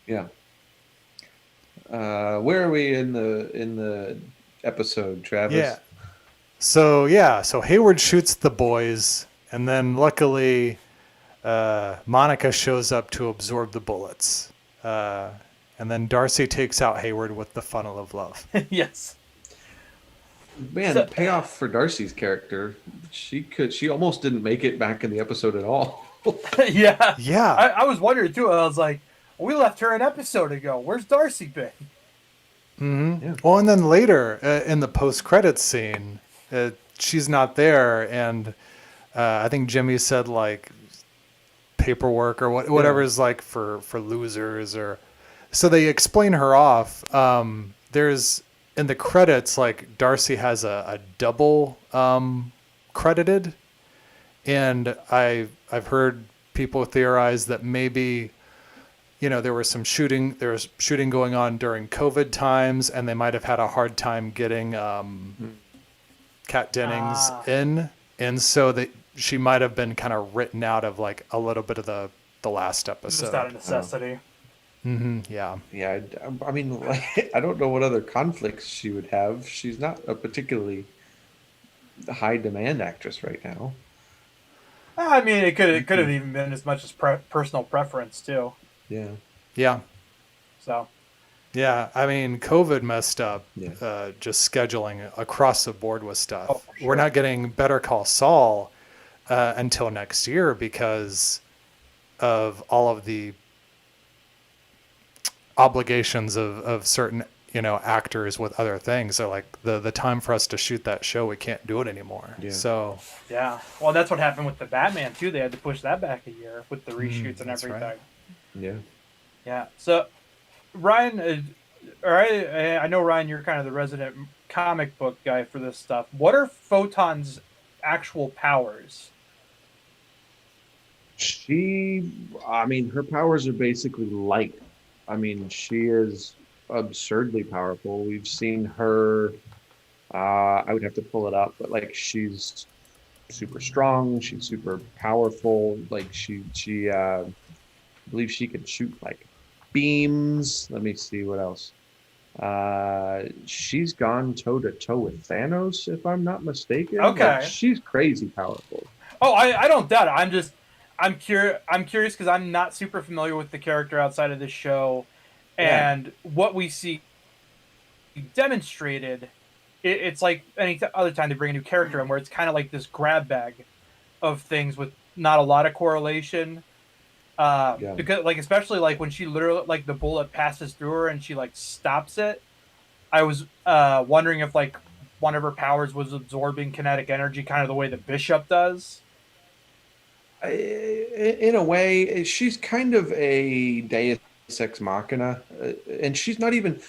Yeah. Where are we in the episode, Travis?
Yeah. So Hayward shoots the boys, and then luckily Monica shows up to absorb the bullets. And then Darcy takes out Hayward with the funnel of love.
Yes.
Man, payoff for Darcy's character. She almost didn't make it back in the episode at all.
Yeah.
Yeah.
I was wondering too. I was like, we left her an episode ago. Where's Darcy been?
Mm-hmm. Yeah. Well, and then later in the post-credits scene, she's not there, and I think Jimmy said like paperwork or whatever is like for losers, or so they explain her off. There's in the credits, like Darcy has a double credited, and I've heard people theorize that maybe, you know, there was shooting going on during COVID times, and they might have had a hard time getting Kat Dennings in, and so that she might have been kind of written out of like a little bit of the last episode.
Just out of necessity.
Yeah.
Yeah. I mean, like, I don't know what other conflicts she would have. She's not a particularly high demand actress right now.
I mean, it could have even been as much as personal preference too.
Yeah.
Yeah.
So.
Yeah, I mean, COVID messed up
Yeah.
just scheduling across the board with stuff.
Oh, sure.
We're not getting Better Call Saul until next year because of all of the obligations of certain, you know, actors with other things. So like the time for us to shoot that show, we can't do it anymore.
Yeah.
So
Yeah. Well, that's what happened with the Batman too. They had to push that back a year with the reshoots and
that's
everything.
right.
Yeah.
Yeah. So, Ryan, all right, I know, Ryan, you're kind of the resident comic book guy for this stuff. What are Photon's actual powers?
Her powers are basically light. I mean, she is absurdly powerful. We've seen her, I would have to pull it up, but like she's super strong, she's super powerful. Like I believe she can shoot like beams. Let me see what else. She's gone toe to toe with Thanos, if I'm not mistaken.
Okay.
Like, she's crazy powerful.
Oh, I don't doubt it. I'm curious because I'm not super familiar with the character outside of this show, and what we see demonstrated. It's like any other time they bring a new character in, where it's kind of like this grab bag of things with not a lot of correlation. Because like, especially like when she literally, like, the bullet passes through her and she like stops it. I was wondering if like one of her powers was absorbing kinetic energy, kind of the way the Bishop does.
In a way, she's kind of a Deus Ex Machina, and she's not even,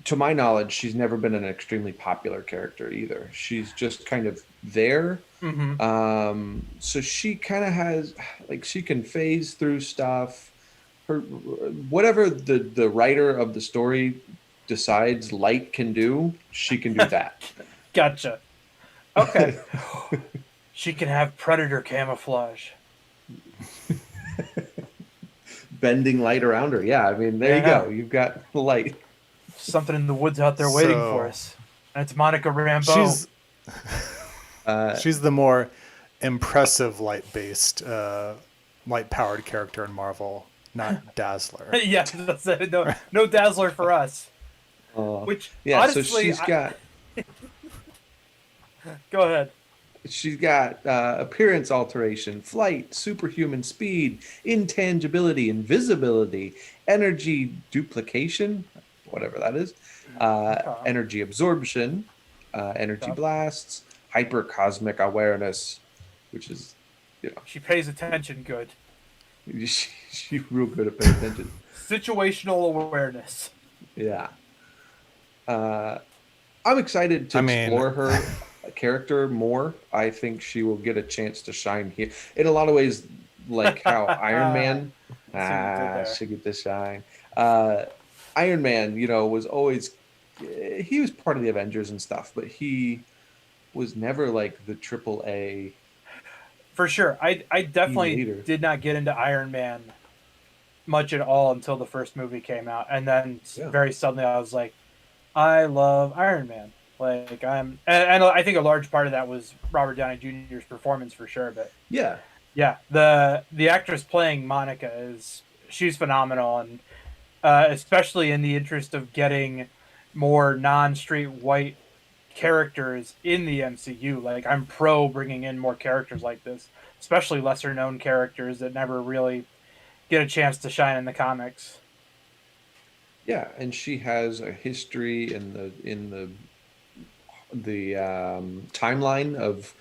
to my knowledge, she's never been an extremely popular character either. She's just kind of there.
Mm-hmm.
So she kind of has, like, she can phase through stuff. Her, whatever the writer of the story decides light can do, she can do that.
Gotcha. Okay. She can have predator camouflage.
Bending light around her. Yeah, I mean, there you go. You've got light.
Something in the woods out there waiting for us. And it's Monica Rambeau.
She's the more impressive light-based, light-powered character in Marvel, not Dazzler.
Yeah, that's it. No Dazzler for us. Which, honestly,
so she's got...
Go ahead.
She's got appearance alteration, flight, superhuman speed, intangibility, invisibility, energy duplication, whatever that is, energy absorption, energy blasts, hypercosmic awareness, which is,
she pays attention good.
She's real good at paying attention.
Situational awareness.
Yeah. I'm excited to explore her character more. I think she will get a chance to shine here in a lot of ways, like how Iron Man should get to shine. Iron Man, was always, he was part of the Avengers and stuff, but he was never like the AAA.
For sure. I definitely did not get into Iron Man much at all until the first movie came out, and then very suddenly I was like, I love Iron Man. Like, and I think a large part of that was Robert Downey Jr.'s performance, for sure. But yeah, the actress playing Monica she's phenomenal, and especially in the interest of getting more non-straight white characters in the MCU. Like, I'm pro bringing in more characters like this, especially lesser known characters that never really get a chance to shine in the comics.
Yeah, and she has a history in the timeline of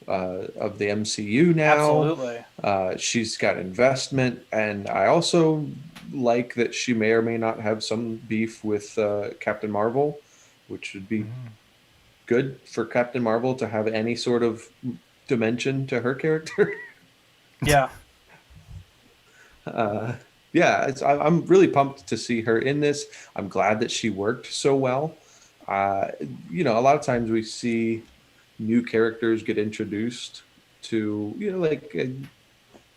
the MCU now.
Absolutely.
She's got investment, and I also like that she may or may not have some beef with Captain Marvel, which would be good for Captain Marvel to have any sort of dimension to her character.
Yeah.
I'm really pumped to see her in this. I'm glad that she worked so well. A lot of times we see new characters get introduced to, like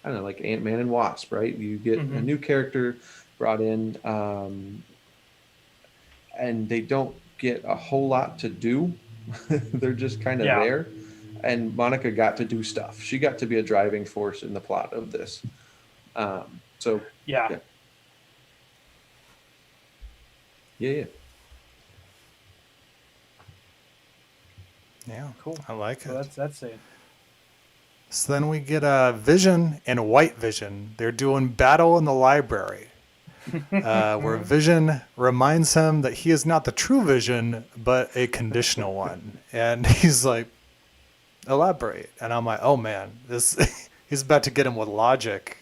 Ant-Man and Wasp, right? You get a new character brought in, and they don't get a whole lot to do. They're just kind of there. And Monica got to do stuff. She got to be a driving force in the plot of this. Yeah,
cool. I like it.
That's it.
So then we get Vision and White Vision. They're doing battle in the library, where Vision reminds him that he is not the true Vision, but a conditional one. And he's like, elaborate. And I'm like, oh man, he's about to get him with logic.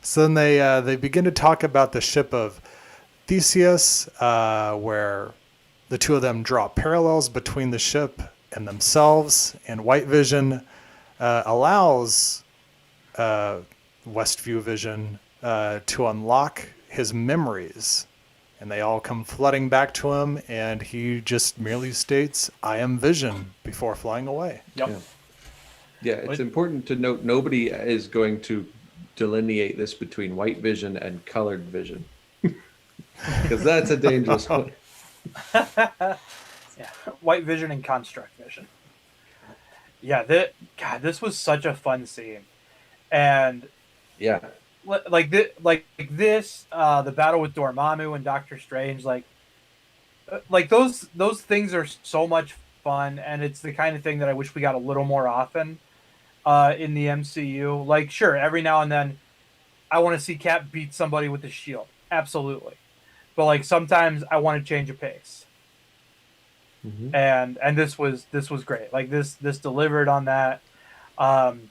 So then they begin to talk about the ship of Theseus, where the two of them draw parallels between the ship and themselves, and White Vision allows Westview Vision to unlock his memories, and they all come flooding back to him, and he just merely states, "I am Vision," before flying away.
Yep.
Yeah, it's important to note nobody is going to delineate this between White Vision and Colored Vision, because that's a dangerous one.
Yeah, White Vision and Construct Vision. Yeah, this was such a fun scene, and
Yeah,
this, the battle with Dormammu and Doctor Strange, like those things are so much fun, and it's the kind of thing that I wish we got a little more often in the MCU. Like, sure, every now and then, I want to see Cap beat somebody with a shield, absolutely, but like sometimes I want to change a pace.
Mhm.
And this was great. Like this delivered on that. And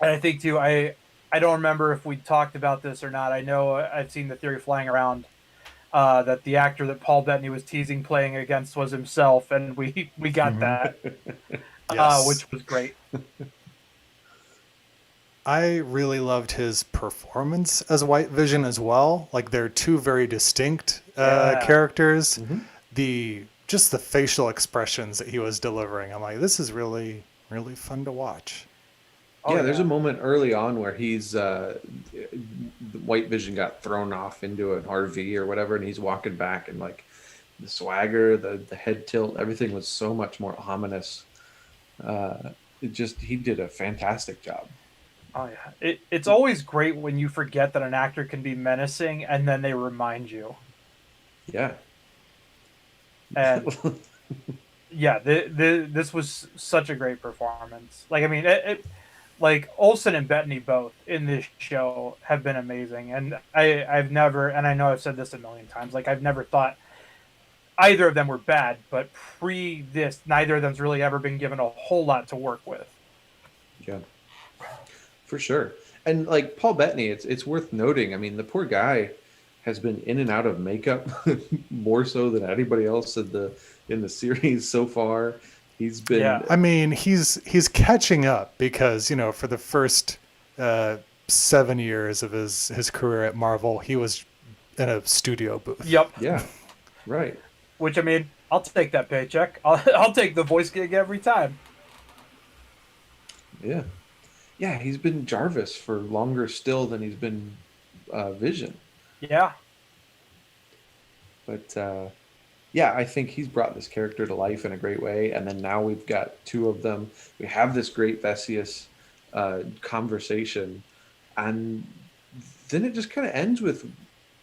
I think too, I don't remember if we talked about this or not. I know I've seen the theory flying around that the actor that Paul Bettany was teasing playing against was himself, and we got that,
Yes.
which was great.
I really loved his performance as White Vision as well. Like, they're two very distinct characters. Just the facial expressions that he was delivering, I'm like, this is really, really fun to watch.
yeah. There's a moment early on where he's White Vision got thrown off into an RV or whatever, and he's walking back, and like the swagger, the head tilt, everything was so much more ominous. He did a fantastic job.
Oh yeah, it's always great when you forget that an actor can be menacing, and then they remind you.
Yeah.
And yeah, this was such a great performance. Like, I mean, like Olsen and Bettany both in this show have been amazing, and I've never, and I know I've said this a million times, like I've never thought either of them were bad, but pre this, neither of them's really ever been given a whole lot to work with.
Yeah, for sure. And like Paul Bettany, it's worth noting. I mean, the poor guy has been in and out of makeup more so than anybody else in the series so far. He's been.
Yeah.
I mean, he's catching up because, you know, for the first 7 years of his career at Marvel, he was in a studio booth.
Yep.
Yeah. Right.
Which, I mean, I'll take that paycheck. I'll take the voice gig every time.
Yeah. Yeah, he's been Jarvis for longer still than he's been Vision.
Yeah.
But yeah, I think he's brought this character to life in a great way. And then now we've got two of them. We have this great Theseus conversation. And then it just kind of ends with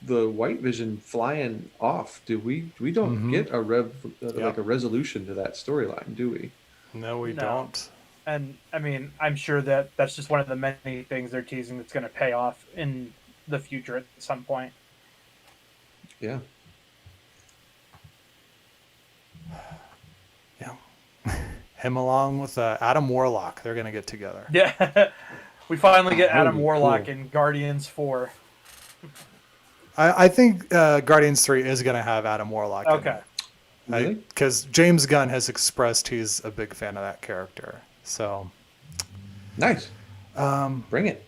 the White Vision flying off. We don't get a resolution to that storyline, do we?
No, we don't.
And I mean, I'm sure that that's just one of the many things they're teasing that's going to pay off in the future at some point.
Yeah.
Yeah. Him along with Adam Warlock, they're going to get together.
Yeah. We finally get Adam
be
Warlock
cool.
in Guardians 4.
I think Guardians 3 is going to have Adam Warlock in
Okay.
it.
Really?
Because James Gunn has expressed he's a big fan of that character. So
Nice. Bring it.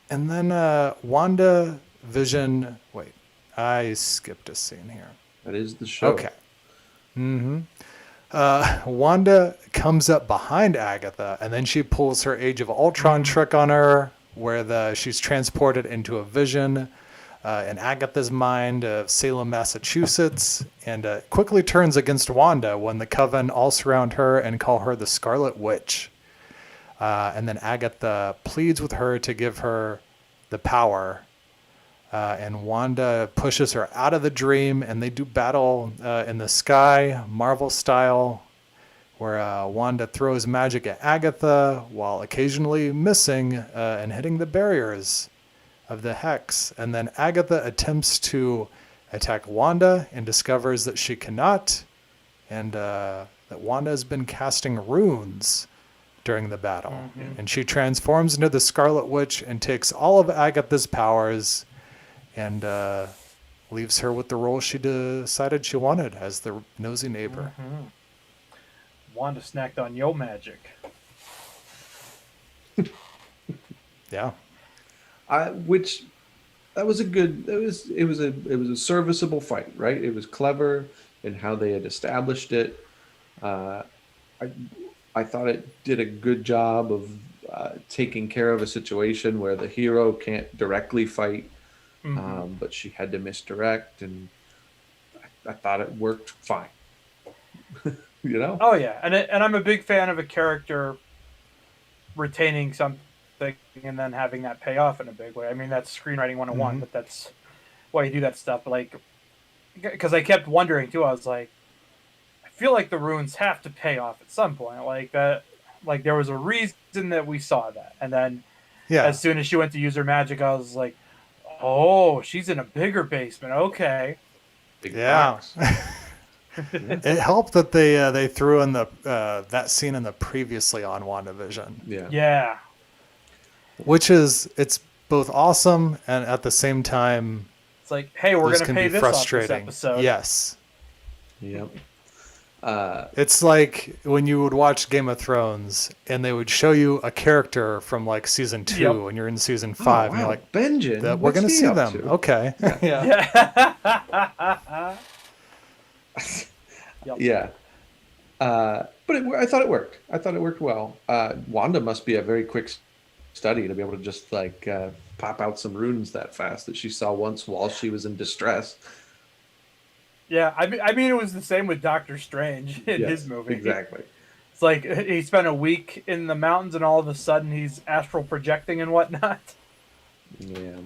And then WandaVision. Wait, I skipped a scene here.
That is the show.
Okay. Wanda comes up behind Agatha, and then she pulls her Age of Ultron trick on her, where she's transported into a vision in Agatha's mind of Salem, Massachusetts, and quickly turns against Wanda when the Coven all surround her and call her the Scarlet Witch. And then Agatha pleads with her to give her the power, and Wanda pushes her out of the dream, and they do battle in the sky, Marvel style, where Wanda throws magic at Agatha while occasionally missing and hitting the barriers of the Hex. And then Agatha attempts to attack Wanda and discovers that she cannot, and that Wanda has been casting runes during the battle. And she transforms into the Scarlet Witch and takes all of Agatha's powers and leaves her with the role she decided she wanted as the nosy neighbor.
Wanda snacked on yo magic.
Yeah.
Which that was a good. It was a serviceable fight, right? It was clever in how they had established it. I thought it did a good job of taking care of a situation where the hero can't directly fight, but she had to misdirect, and I thought it worked fine. You know?
Oh yeah, and I'm a big fan of a character retaining something and then having that pay off in a big way. I mean, that's screenwriting 101, but that's why you do that stuff. But like, because I kept wondering too, I was like, I feel like the runes have to pay off at some point. Like that, like there was a reason that we saw that, and then as soon as she went to use her magic, I was like, oh, she's in a bigger basement. Okay.
Big box.
It helped that they threw in the that scene in the previously on WandaVision.
Yeah.
Which is, it's both awesome and at the same time,
it's like, hey, we're going to pay this off this episode.
Yes.
Yep.
It's like when you would watch Game of Thrones and they would show you a character from like season 2 and you're in season 5 and you're like,
Benjen,
we're going to see them.
To?
Okay.
Yeah. But I thought it worked. I thought it worked well. Wanda must be a very quick study to be able to just like pop out some runes that fast that she saw once while she was in distress.
Yeah, I mean, it was the same with Doctor Strange in his movie.
Exactly.
It's like he spent a week in the mountains and all of a sudden he's astral projecting and whatnot.
Yeah.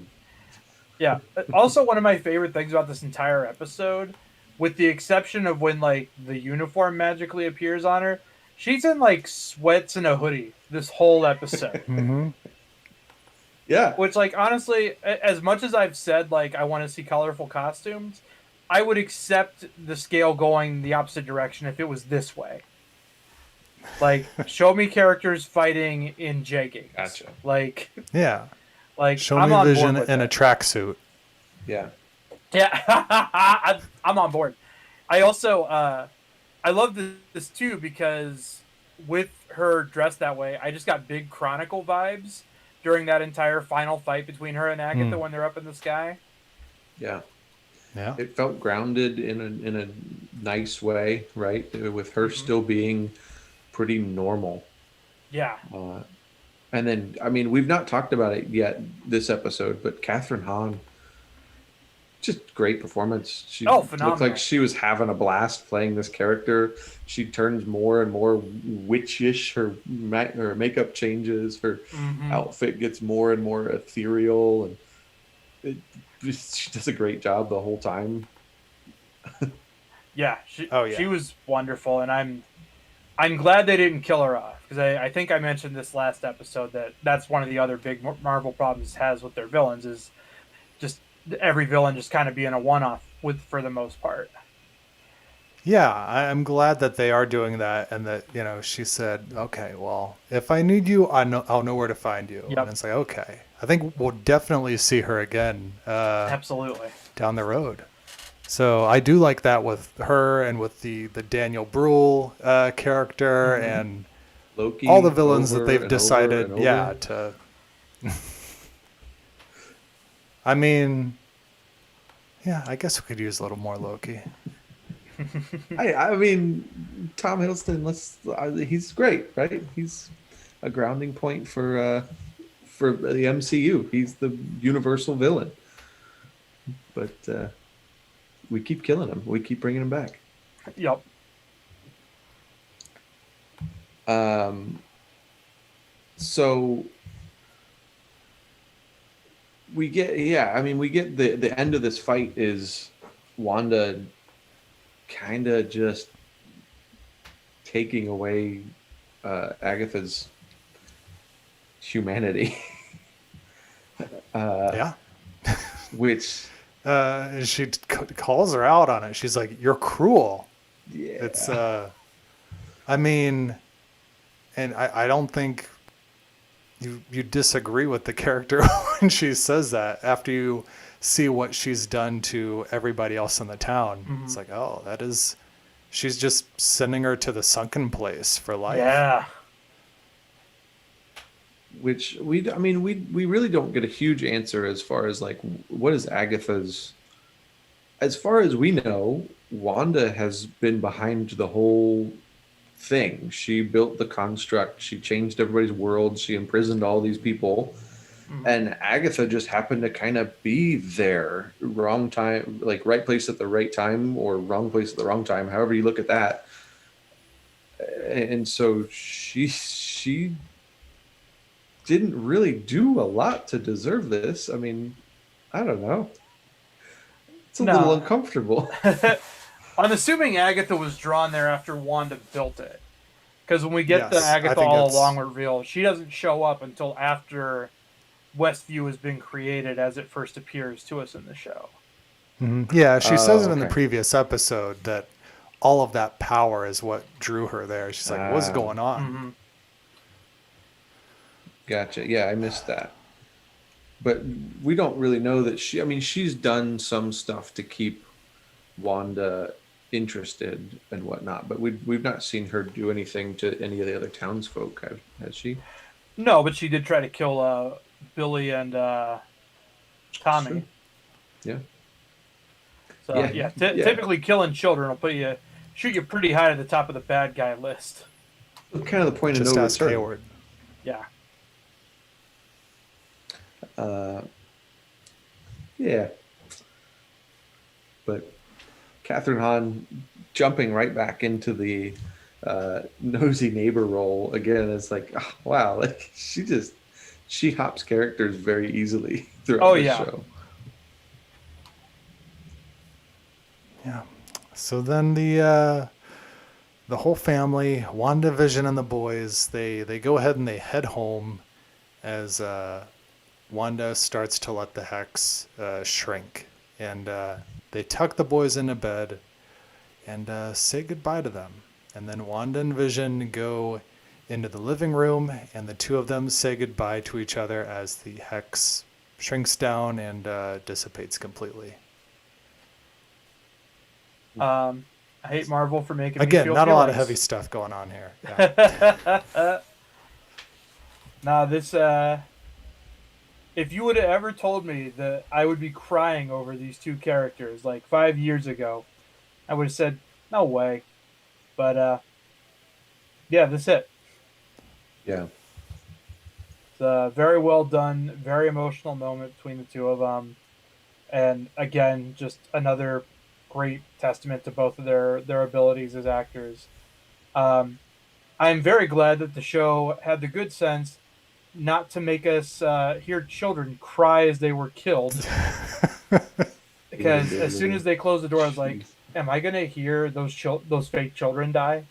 Yeah. Also, one of my favorite things about this entire episode, with the exception of when like the uniform magically appears on her, she's in like sweats and a hoodie this whole episode.
Yeah.
Which, like, honestly, as much as I've said like I want to see colorful costumes, I would accept the scale going the opposite direction if it was this way. Like, show me characters fighting in jeggings.
Gotcha.
Like,
like show
I'm
me
on
Vision
board with
in a tracksuit.
Yeah, I'm on board. I also I love this too because with her dressed that way, I just got big Chronicle vibes during that entire final fight between her and Agatha when they're up in the sky.
Yeah.
Yeah.
It felt grounded in a nice way, right? With her still being pretty normal.
Yeah.
And then, I mean, we've not talked about it yet this episode, but Catherine Hahn, just great performance. She
phenomenal.
looked like she was having a blast playing this character. She turns more and more witchish. Her makeup changes. Her outfit gets more and more ethereal, and she does a great job the whole time.
Yeah, she was wonderful, and I'm glad they didn't kill her off because I think I mentioned this last episode that's one of the other big Marvel problems it has with their villains is just every villain just kind of being a one-off for the most part.
Yeah, I'm glad that they are doing that, and that she said, okay, well, if I need you, I'll know where to find you. Yep. And it's like, okay, I think we'll definitely see her again.
Absolutely.
Down the road. So I do like that with her and with the Daniel Bruhl character and
Loki,
all the villains that they've decided, to. I mean, yeah, I guess we could use a little more Loki.
I mean, Tom Hiddleston. He's great, right? He's a grounding point for the MCU. He's the universal villain. But we keep killing him. We keep bringing him back.
Yep.
So we get the end of this fight is Wanda kind of just taking away Agatha's humanity. Which
she calls her out on it. She's like, "You're cruel."
Yeah.
It's I mean, and I don't think you disagree with the character when she says that after you see what she's done to everybody else in the town. It's like, oh, she's just sending her to the sunken place for life.
Yeah.
Which we really don't get a huge answer as far as like what is Agatha's. As far as we know, Wanda has been behind the whole thing. She built the construct. She changed everybody's world. She imprisoned all these people. And Agatha just happened to kind of be there, wrong time, like right place at the right time, or wrong place at the wrong time, however you look at that. And so she didn't really do a lot to deserve this. I mean, I don't know. It's a little uncomfortable.
I'm assuming Agatha was drawn there after Wanda built it. Because when we get the
Yes, I
Agatha
think
all
that's-
along reveal, she doesn't show up until after Westview has been created as it first appears to us in the show.
Yeah, she says it in the
okay.
previous episode that all of that power is what drew her there. She's like, what's going on?
Gotcha. Yeah, I missed that. But we don't really know that she's done some stuff to keep Wanda interested and whatnot, but we've not seen her do anything to any of the other townsfolk, has she?
No, but she did try to kill Billy and Tommy.
Sure. Yeah.
So
Yeah.
yeah, typically killing children will shoot you pretty high to the top of the bad guy list.
Kind of the point
Just
of no
ask
return.
Hayward.
Yeah.
Yeah. But Catherine Hahn jumping right back into the nosy neighbor role again is like, oh, wow, like she hops characters very easily throughout the show.
Yeah. So then the whole family, WandaVision and the boys, they go ahead and they head home as Wanda starts to let the hex shrink. And they tuck the boys into bed and say goodbye to them. And then Wanda and Vision go into the living room, and the two of them say goodbye to each other as the hex shrinks down and dissipates completely.
I hate Marvel for making
Again,
me feel
not a lot of
feelings.
heavy stuff going on here. Yeah.
Nah, this if you would have ever told me that I would be crying over these two characters like 5 years ago, I would have said, no way. But yeah, that's it.
Yeah.
It's a very well done, very emotional moment between the two of them. And again, just another great testament to both of their abilities as actors. I'm very glad that the show had the good sense not to make us hear children cry as they were killed. Because as soon as they closed the door, I was like, am I going to hear those fake children die?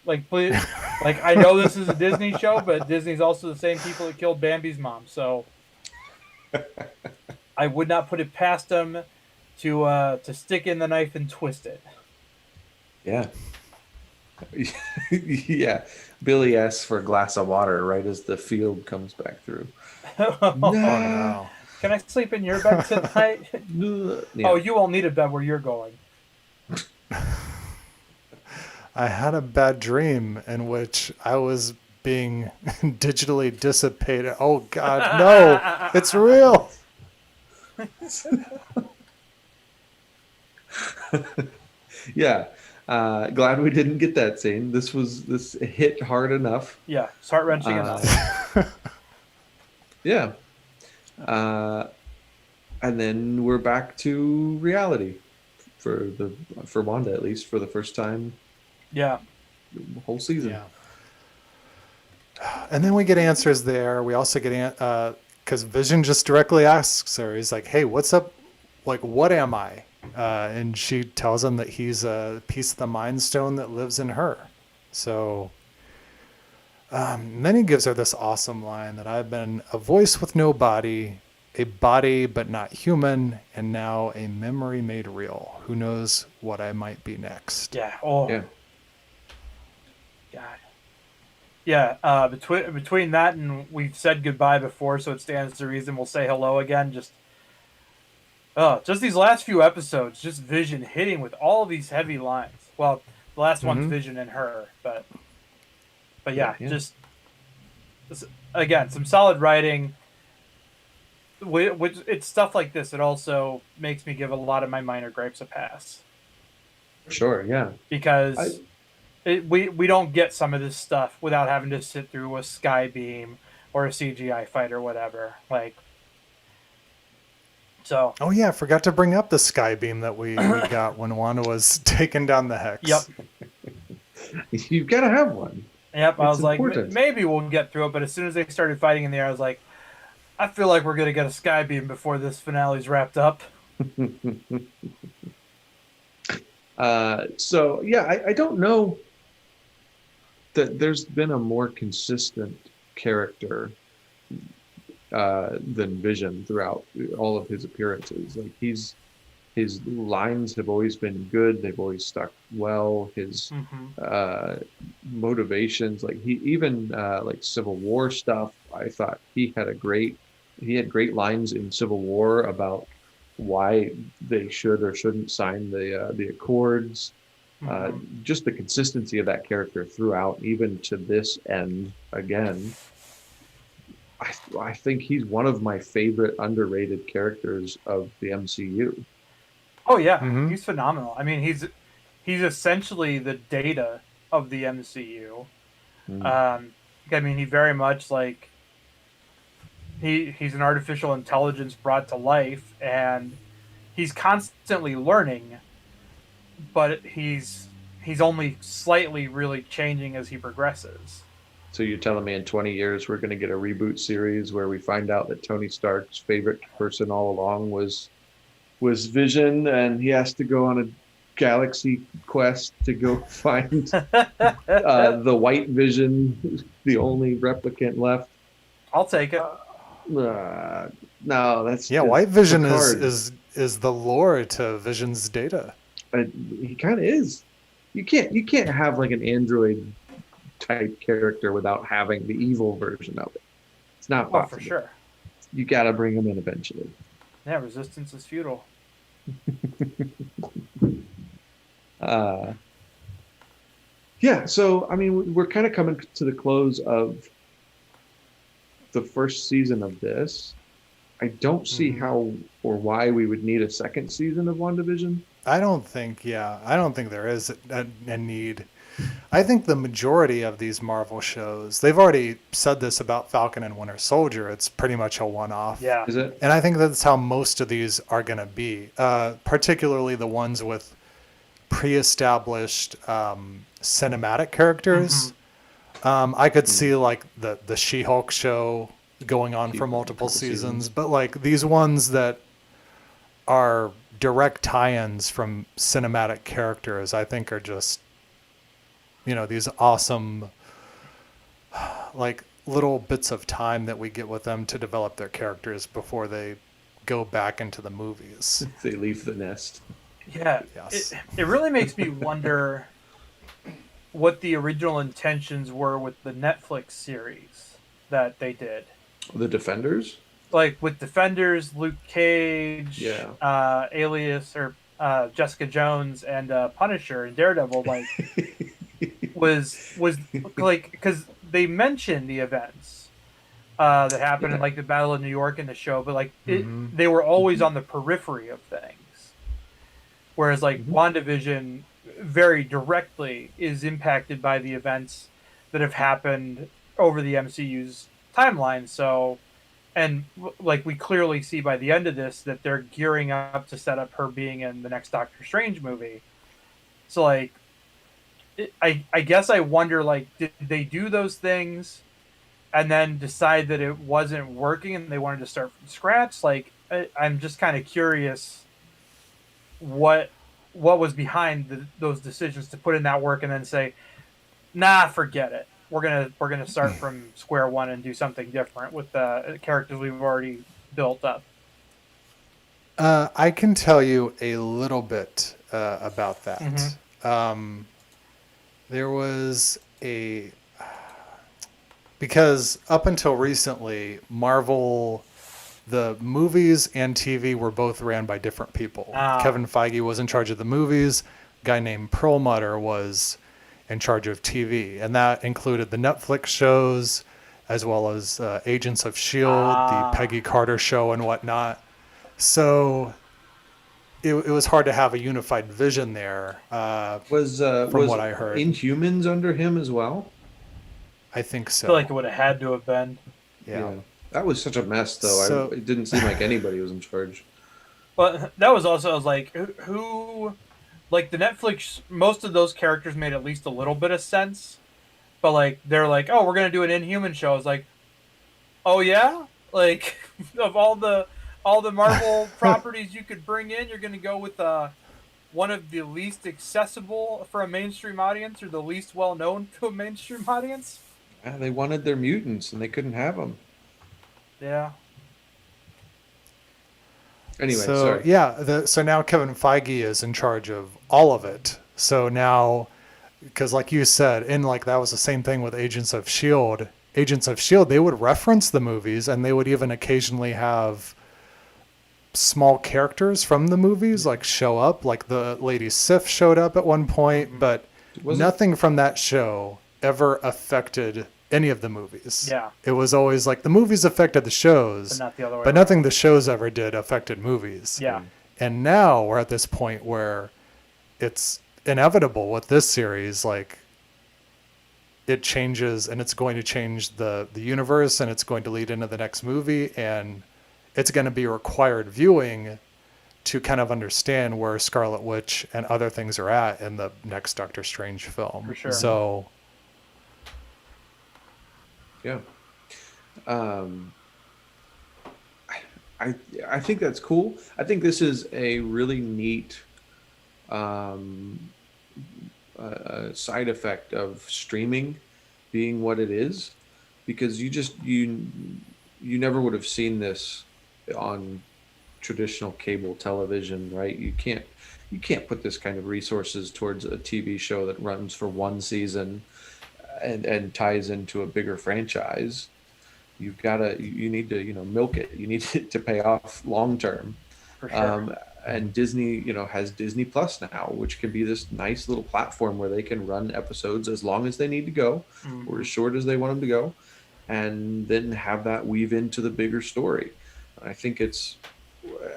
Like, please. Like, I know this is a Disney show, but Disney's also the same people that killed Bambi's mom. So I would not put it past them to stick in the knife and twist it.
Yeah. Yeah. Billy asks for a glass of water right as the field comes back through.
Oh,
no.
Can I sleep in your bed tonight?
Yeah.
Oh, you won't need a bed where you're going.
I had a bad dream in which I was being digitally dissipated. Oh, God, no. It's real.
Yeah. Glad we didn't get that scene. This hit hard enough.
Yeah, it's heart-wrenching enough.
Yeah. And then we're back to reality for Wanda, at least for the first time.
Yeah.
The whole season.
Yeah. And then we get answers there. We also get because Vision just directly asks her. He's like, "Hey, what's up? Like, what am I?" And she tells him that he's a piece of the Mind Stone that lives in her. So then he gives her this awesome line that I've been a voice with no body, a body but not human, and now a memory made real. Who knows what I might be next?
Yeah. Oh.
Yeah.
God. Yeah, between that and we've said goodbye before, so it stands to reason we'll say hello again. Just these last few episodes, just Vision hitting with all these heavy lines. Well, the last one's Vision and her, but yeah, just again some solid writing. Which it's stuff like this. It also makes me give a lot of my minor gripes a pass.
Sure, yeah.
Because we don't get some of this stuff without having to sit through a sky beam or a CGI fight or whatever. Like, so.
Oh yeah, I forgot to bring up the sky beam that we got when Wanda was taking down the Hex.
Yep.
You've got to have one.
Yep.
It's
I was
important.
like, maybe we'll get through it, but as soon as they started fighting in the air, I was like, I feel like we're gonna get a sky beam before this finale's wrapped up.
So yeah, I don't know that there's been a more consistent character than Vision throughout all of his appearances. Like his lines have always been good. They've always stuck well. His motivations, like he even like Civil War stuff, I thought he had great lines in Civil War about why they should or shouldn't sign the Accords. Just the consistency of that character throughout, even to this end again. I think he's one of my favorite underrated characters of the MCU.
Oh yeah, he's phenomenal. I mean, he's essentially the Data of the MCU. I mean, he very much like he's an artificial intelligence brought to life, and he's constantly learning, but he's only slightly really changing as he progresses.
So you're telling me in 20 years we're going to get a reboot series where we find out that Tony Stark's favorite person all along was Vision, and he has to go on a galaxy quest to go find the White Vision, the only replicant left.
I'll take it.
No, that's
White Vision is the lore to Vision's Data.
He kind of is. You can't have like an android type character without having the evil version of it. It's not possible.
Oh, for sure.
You got to bring him in eventually.
Yeah, resistance is futile.
Yeah, so I mean, we're kind of coming to the close of the first season of this. I don't see how or why we would need a second season of WandaVision.
I don't think there is a need. I think the majority of these Marvel shows, they've already said this about Falcon and Winter Soldier, it's pretty much a one-off.
Yeah.
Is it?
And I think that's how most of these are going to be, particularly the ones with pre-established cinematic characters. I could see like the She-Hulk show going on for multiple seasons, but like these ones that are direct tie-ins from cinematic characters, I think are just, these awesome like little bits of time that we get with them to develop their characters before they go back into the movies.
They leave the nest.
Yeah.
Yes.
It really makes me wonder what the original intentions were with the Netflix series that they did.
The Defenders?
Like with Defenders, Luke Cage, Alias, or Jessica Jones, and Punisher and Daredevil, like was like, because they mentioned the events that happened in like the Battle of New York in the show, but like they were always on the periphery of things. Whereas like WandaVision very directly is impacted by the events that have happened over the MCU's timeline. So, and like we clearly see by the end of this that they're gearing up to set up her being in the next Doctor Strange movie. So like, I guess I wonder, like, did they do those things and then decide that it wasn't working and they wanted to start from scratch? Like, I'm just kind of curious what was behind those decisions to put in that work and then say, nah, forget it. We're gonna start from square one and do something different with the characters we've already built up.
I can tell you a little bit about that. There was because up until recently, Marvel, the movies and TV were both ran by different people. Kevin Feige was in charge of the movies. A guy named Perlmutter was in charge of TV, and that included the Netflix shows, as well as Agents of S.H.I.E.L.D., the Peggy Carter show and whatnot. So it was hard to have a unified vision there.
Was
what I heard.
Inhumans under him as well?
I think
I
so.
feel like it would have had to have been.
Yeah.
That was such a mess, though.
So-
It didn't seem like anybody was in charge.
But that was also, I was like, who, like the Netflix, most of those characters made at least a little bit of sense. But like, they're like, oh, we're going to do an Inhuman show. I was like, oh yeah? Like, of all the Marvel properties you could bring in, you're going to go with one of the least accessible for a mainstream audience, or the least well known to a mainstream audience?
Yeah, they wanted their mutants, and they couldn't have them.
Yeah.
Anyway,
so
sorry.
yeah, so now Kevin Feige is in charge of all of it. So now, because like you said, and like that was the same thing with Agents of S.H.I.E.L.D. Agents of S.H.I.E.L.D., they would reference the movies, and they would even occasionally have small characters from the movies like show up. Like the Lady Sif showed up at one point, but nothing from that show ever affected any of the movies.
Yeah.
It was always like the movies affected the shows,
But not the other way
but nothing the shows ever did affected movies.
Yeah.
And now we're at this point where it's inevitable with this series, like it changes, and it's going to change the universe, and it's going to lead into the next movie, and it's going to be required viewing to kind of understand where Scarlet Witch and other things are at in the next Doctor Strange film.
For sure.
So
Yeah. I think that's cool. I think this is a really neat side effect of streaming being what it is, because you never would have seen this on traditional cable television, right? You can't put this kind of resources towards a TV show that runs for one season and ties into a bigger franchise. You need to milk it. You need it to pay off long term.
For sure.
And Disney has Disney Plus now, which can be this nice little platform where they can run episodes as long as they need to go, or as short as they want them to go, and then have that weave into the bigger story. I think it's,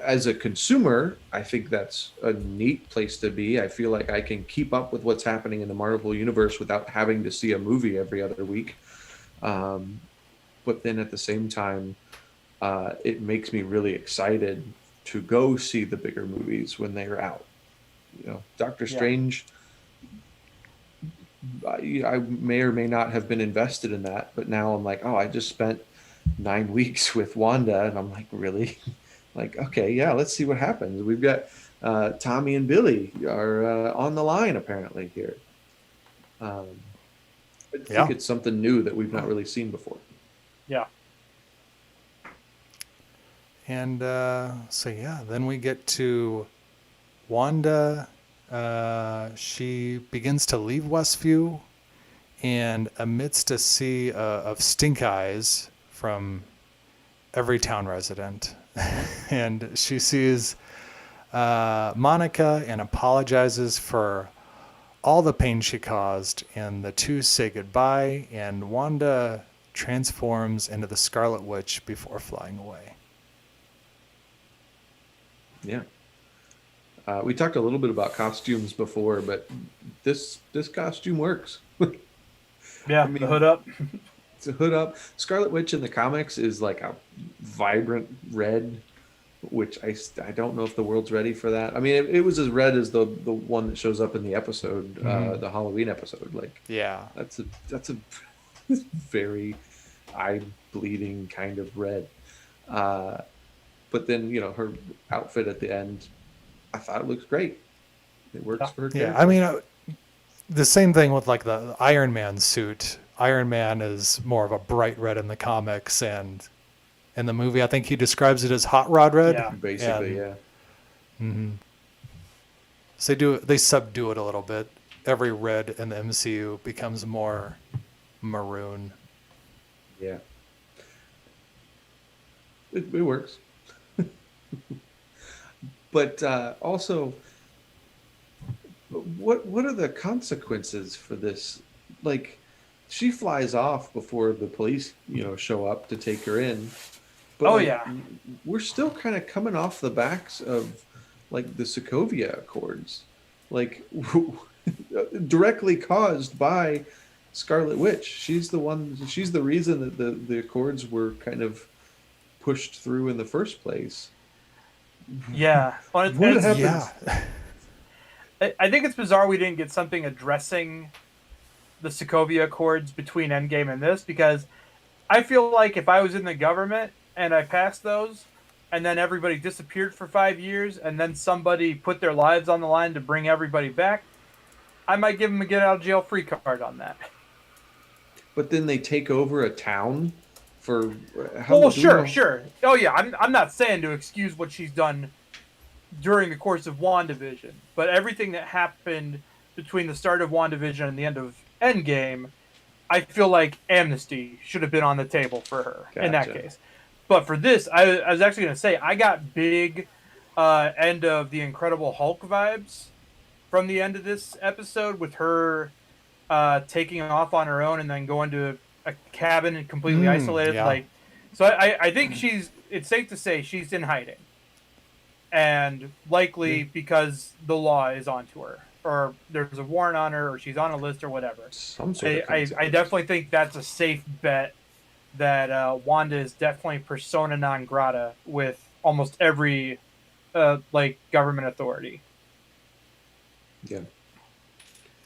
as a consumer, I think that's a neat place to be. I feel like I can keep up with what's happening in the Marvel universe without having to see a movie every other week. But then at the same time, it makes me really excited to go see the bigger movies when they are out. Doctor Strange, I may or may not have been invested in that, but now I'm like, oh, I just spent 9 weeks with Wanda, and I'm like, really? Like, okay, yeah, let's see what happens. We've got Tommy and Billy are on the line apparently here. I think it's something new that we've not really seen before.
Yeah.
And then we get to Wanda. She begins to leave Westview, and amidst a sea of stink eyes from every town resident, and she sees Monica and apologizes for all the pain she caused, and the two say goodbye, and Wanda transforms into the Scarlet Witch before flying away.
Yeah. We talked a little bit about costumes before, but this costume works.
Yeah, the hood up.
It's a hood up. Scarlet Witch in the comics is like a vibrant red, which I don't know if the world's ready for that. I mean, it was as red as the one that shows up in the episode, the Halloween episode. Like,
yeah,
that's a very eye-bleeding kind of red. But then, her outfit at the end, I thought it looks great. It works for her character.
Yeah, I mean, the same thing with like the Iron Man suit. Iron Man is more of a bright red in the comics, and in the movie, I think he describes it as hot rod red.
Yeah.
Basically, yeah.
Mm-hmm. So they subdue it a little bit. Every red in the MCU becomes more maroon.
Yeah. It works. But also, what are the consequences for this? Like, she flies off before the police, show up to take her in. But
Oh,
like,
yeah.
we're still kind of coming off the backs of like the Sokovia Accords, like directly caused by Scarlet Witch. She's the reason that the Accords were kind of pushed through in the first place.
Yeah. Well,
What happens?
Yeah.
I think it's bizarre we didn't get something addressing the Sokovia Accords between Endgame and this, because I feel like if I was in the government and I passed those, and then everybody disappeared for 5 years, and then somebody put their lives on the line to bring everybody back, I might give them a get out of jail free card on that.
But then they take over a town for how
Well,
do we
sure,
know-
sure. Oh yeah, I'm not saying to excuse what she's done during the course of WandaVision, but everything that happened between the start of WandaVision and the end of Endgame, I feel like amnesty should have been on the table for her in that
Gotcha.
case. But for this, I was actually going to say, I got big end of the Incredible Hulk vibes from the end of this episode, with her taking off on her own and then going to a cabin and completely isolated.
yeah.
Like, so I think it's safe to say she's in hiding. And likely because the law is onto her, or there's a warrant on her, or she's on a list or whatever.
some sort of
I
consequence.
definitely think that's a safe bet that Wanda is definitely persona non grata with almost every like government authority.
Yeah.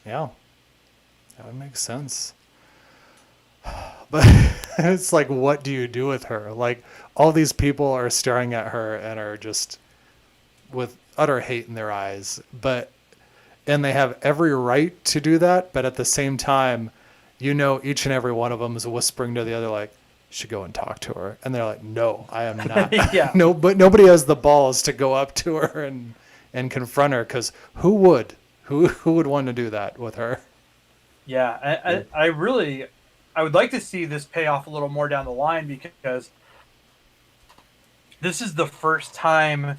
Yeah. That would make sense. But it's like, what do you do with her? Like, all these people are staring at her and are just with utter hate in their eyes. And they have every right to do that. But at the same time, each and every one of them is whispering to the other, like, you should go and talk to her. And they're like, no, I am not.
Yeah.
No, but nobody has the balls to go up to her and confront her, because who would? Who would want to do that with her?
Yeah, I would like to see this pay off a little more down the line, because this is the first time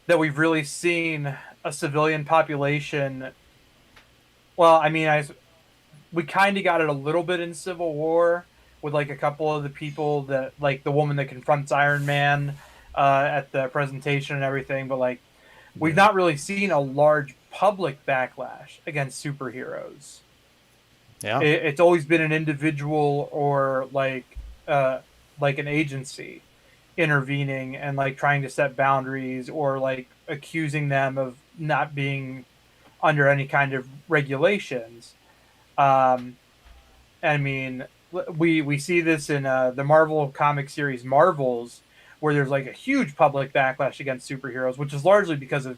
that we've really seen a civilian population. Well, I mean, we kind of got it a little bit in Civil War with like a couple of the people that, like the woman that confronts Iron Man at the presentation and everything, but like we've not really seen a large public backlash against superheroes.
Yeah.
It's always been an individual or like an agency intervening and like trying to set boundaries, or like accusing them of not being under any kind of regulations. I mean, we see this in the Marvel comic series Marvels, where there's like a huge public backlash against superheroes, which is largely because of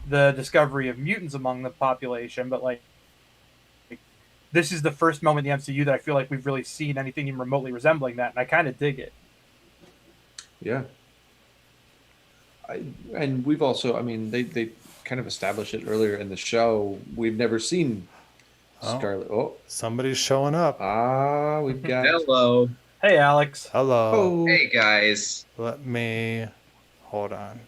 the discovery of mutants among the population. But like, this is the first moment in the MCU that I feel like we've really seen anything even remotely resembling that, and I kind of dig it.
Yeah. And we've also, I mean, they kind of established it earlier in the show. We've never seen Scarlet. Oh,
Somebody's showing up.
we've got.
Hello.
Hey, Alex.
Hello.
Oh,
Hey, guys.
Let me hold on.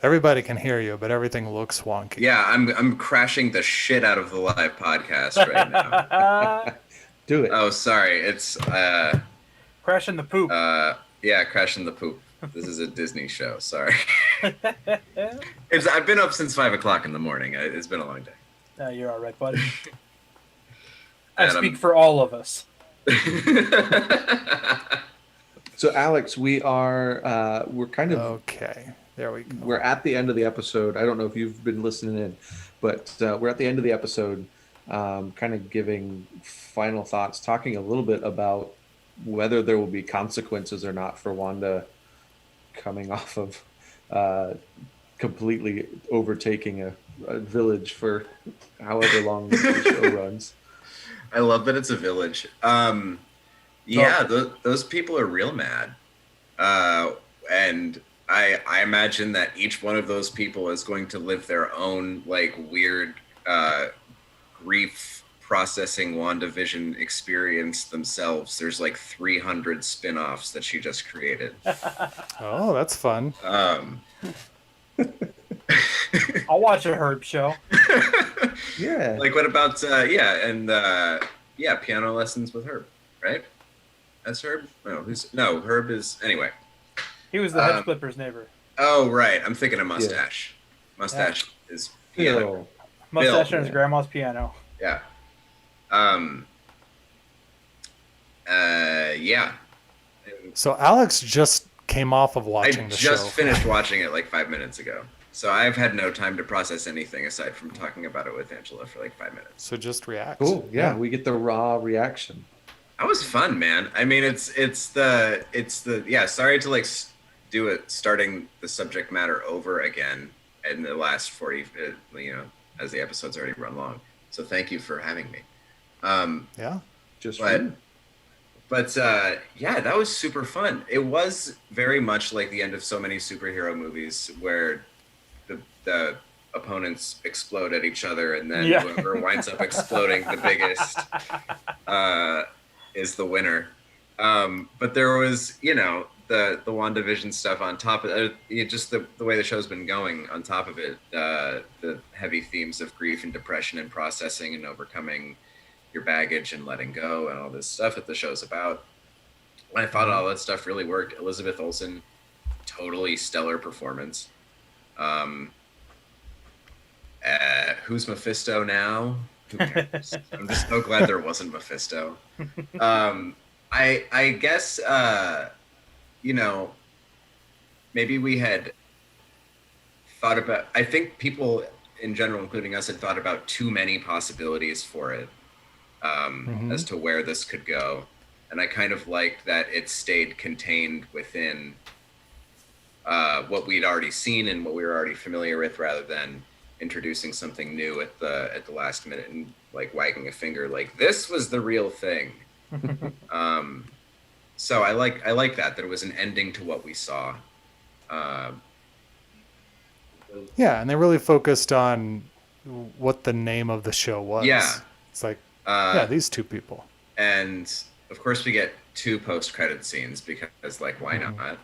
Everybody can hear you, but everything looks wonky.
Yeah, I'm crashing the shit out of the live podcast right now.
do it.
Oh, sorry. It's
Crashing the poop.
yeah, crashing the poop. This is a Disney show. Sorry. I've been up since 5 o'clock in the morning. It's been a long day.
No, you're all right, buddy. I
And
speak for all of us.
So, Alex, we're kind of
Okay. There we go.
we're at the end of the episode. I don't know if you've been listening in, but we're at the end of the episode, kind of giving final thoughts, talking a little bit about whether there will be consequences or not for Wanda coming off of completely overtaking a village for however long the show runs.
I love that it's a village. Yeah, those people are real mad. And I imagine that each one of those people is going to live their own like weird grief processing WandaVision experience themselves. There's like 300 spin-offs that she just created.
Oh, that's fun.
I'll watch a Herb show.
Yeah.
Like what about piano lessons with Herb, right? That's Herb? No, Herb is anyway.
He was the hedge flipper's neighbor.
Oh right, I'm thinking of Mustache. Mustache is piano.
Mustache
Bill.
on his grandma's piano.
Yeah. Yeah.
So Alex just came off of watching
I
the show.
just finished watching it like 5 minutes ago. So I've had no time to process anything aside from talking about it with Angela for like 5 minutes.
So just react.
Cool. Yeah, we get the raw reaction.
That was fun, man. I mean, it's the sorry to like do it starting the subject matter over again in the last 40, as the episode's already run long. So thank you for having me.
Yeah.
But that was super fun. It was very much like the end of so many superhero movies where the opponents explode at each other, and then whoever winds up exploding the biggest is the winner. But there was, the WandaVision stuff on top of it, just the way the show's been going on top of it, the heavy themes of grief and depression and processing and overcoming your baggage and letting go and all this stuff that the show's about. I thought all that stuff really worked. Elizabeth Olsen, totally stellar performance. Who's Mephisto now? Who cares? I'm just so glad there wasn't Mephisto. I guess maybe we had thought about, I think people in general, including us, had thought about too many possibilities for it as to where this could go. And I kind of liked that it stayed contained within what we'd already seen and what we were already familiar with, rather than introducing something new at the last minute and like wagging a finger like this was the real thing. So I like that it was an ending to what we saw.
Yeah, and they really focused on what the name of the show was.
Yeah.
It's like, these two people.
And of course we get 2 post-credit scenes because like, why not?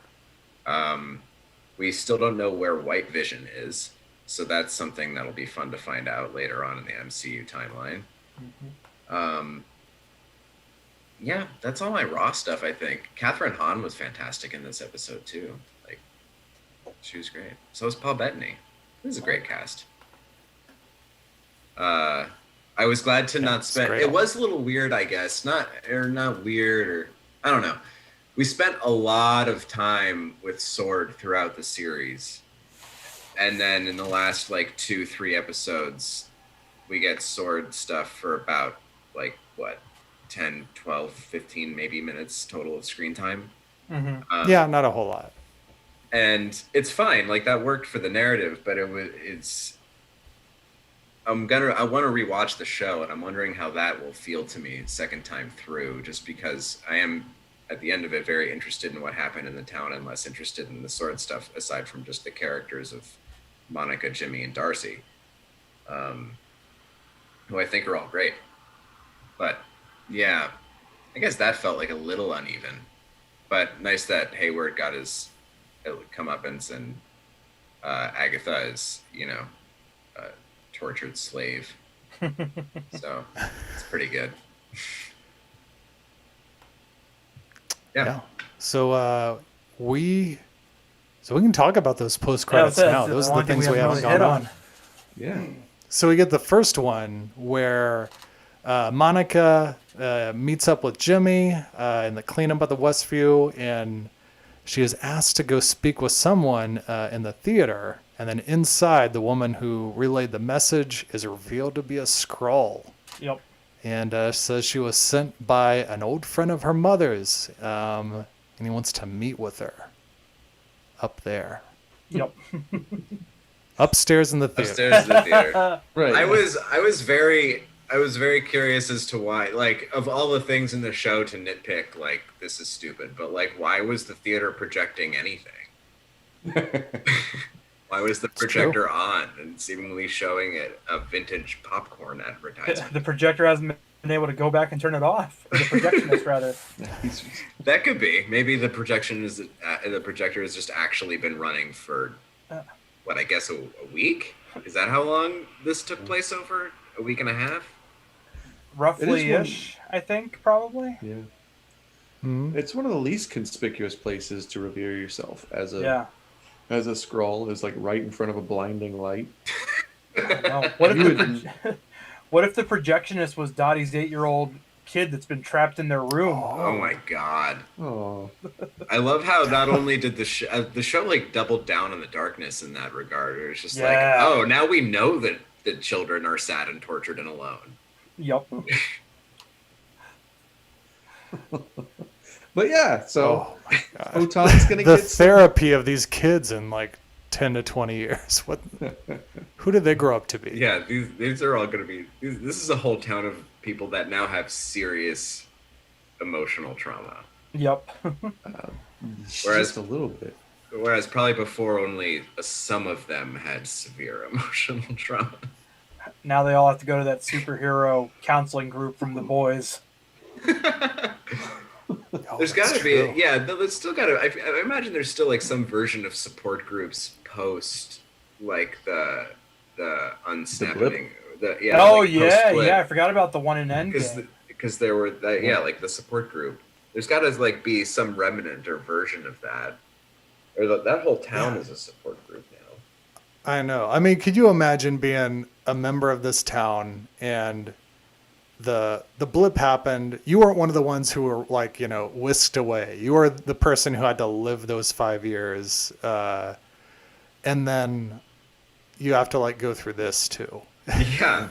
We still don't know where White Vision is. So that's something that'll be fun to find out later on in the MCU timeline. That's all my Raw stuff, I think. Catherine Hahn was fantastic in this episode, too. Like, she was great. So was Paul Bettany. It was a great cast. I was glad to not spend... It was a little weird, I guess. Not weird, or... I don't know. We spent a lot of time with Sword throughout the series. And then in the last, 2-3 episodes, we get Sword stuff for about, 10, 12, 15 maybe minutes total of screen time.
Not a whole lot.
And it's fine. That worked for the narrative, but I want to rewatch the show, and I'm wondering how that will feel to me second time through, just because I am, at the end of it, very interested in what happened in the town and less interested in the Sword stuff, aside from just the characters of Monica, Jimmy, and Darcy, who I think are all great. But yeah, I guess that felt like a little uneven, but nice that Hayward got his comeuppance, and Agatha is, a tortured slave. So it's pretty good. Yeah.
So we can talk about those post credits now. Those are the things we haven't gone on.
Yeah.
So we get the first one where Monica meets up with Jimmy in the cleanup at the Westview, and she is asked to go speak with someone in the theater. And then inside, the woman who relayed the message is revealed to be a Skrull.
Yep.
And says she was sent by an old friend of her mother's, and he wants to meet with her up there.
Yep.
Upstairs in the theater.
Upstairs in the theater.
Right.
I was very curious as to why, of all the things in the show to nitpick, this is stupid, but why was the theater projecting anything? Why was the projector on? And seemingly showing a vintage popcorn advertisement.
The projector hasn't been able to go back and turn it off, or the projectionist rather.
That could be. Maybe the projector has just actually been running for what, I guess a week? Is that how long this took place over? A week and a half?
Roughly-ish, I think, probably.
Yeah.
Hmm?
It's one of the least conspicuous places to revere yourself as a scroll, is like right in front of a blinding light.
No. What if the projectionist was Dottie's 8-year-old kid that's been trapped in their room?
Oh my god.
Oh.
I love how not only did the show like doubled down on the darkness in that regard. It was just like, oh, now we know that the children are sad and tortured and alone.
Yep.
But yeah, so
Oh my God.
Photon's gonna
the
get
therapy of these kids in like 10 to 20 years. What? Who did they grow up to be?
Yeah, these are all going to be. This is a whole town of people that now have serious emotional trauma.
Yep.
Whereas
just a little bit.
Whereas probably before only some of them had severe emotional trauma.
Now they all have to go to that superhero counseling group from the boys.
There's got to be, yeah. There's still got to. I imagine there's still like some version of support groups post like the unsnapping.
I forgot about the one in Endgame.
Because there were like the support group. There's got to like be some remnant or version of that, or that whole town is a support group now.
I know. I mean, could you imagine being a member of this town and the blip happened? You weren't one of the ones who were like, whisked away. You were the person who had to live those 5 years, and then you have to like go through this too.
Yeah.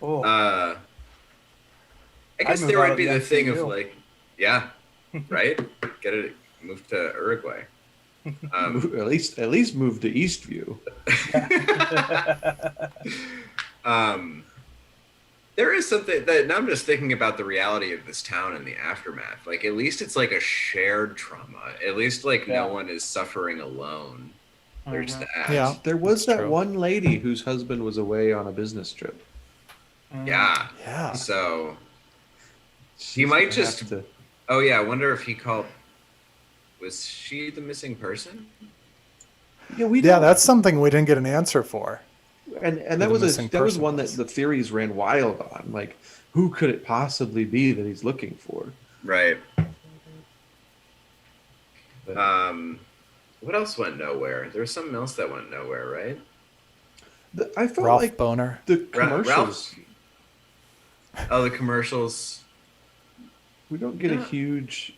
I guess there would be the thing of like, yeah, right? Move to Uruguay.
At least move to Eastview.
There is something that now I'm just thinking about the reality of this town and the aftermath. Like, at least it's like a shared trauma. At least like no one is suffering alone. There's that.
Yeah, there was that one lady whose husband was away on a business trip.
Yeah.
Yeah.
So he might just. Oh yeah, I wonder if he called. Was she the missing person?
Yeah,
that's something we didn't get an answer for.
And that was one that the theories ran wild on. Like, who could it possibly be that he's looking for?
Right. What else went nowhere? There was something else that went nowhere, right?
I felt
Ralph
like
Boner.
The commercials.
The commercials.
We don't get a huge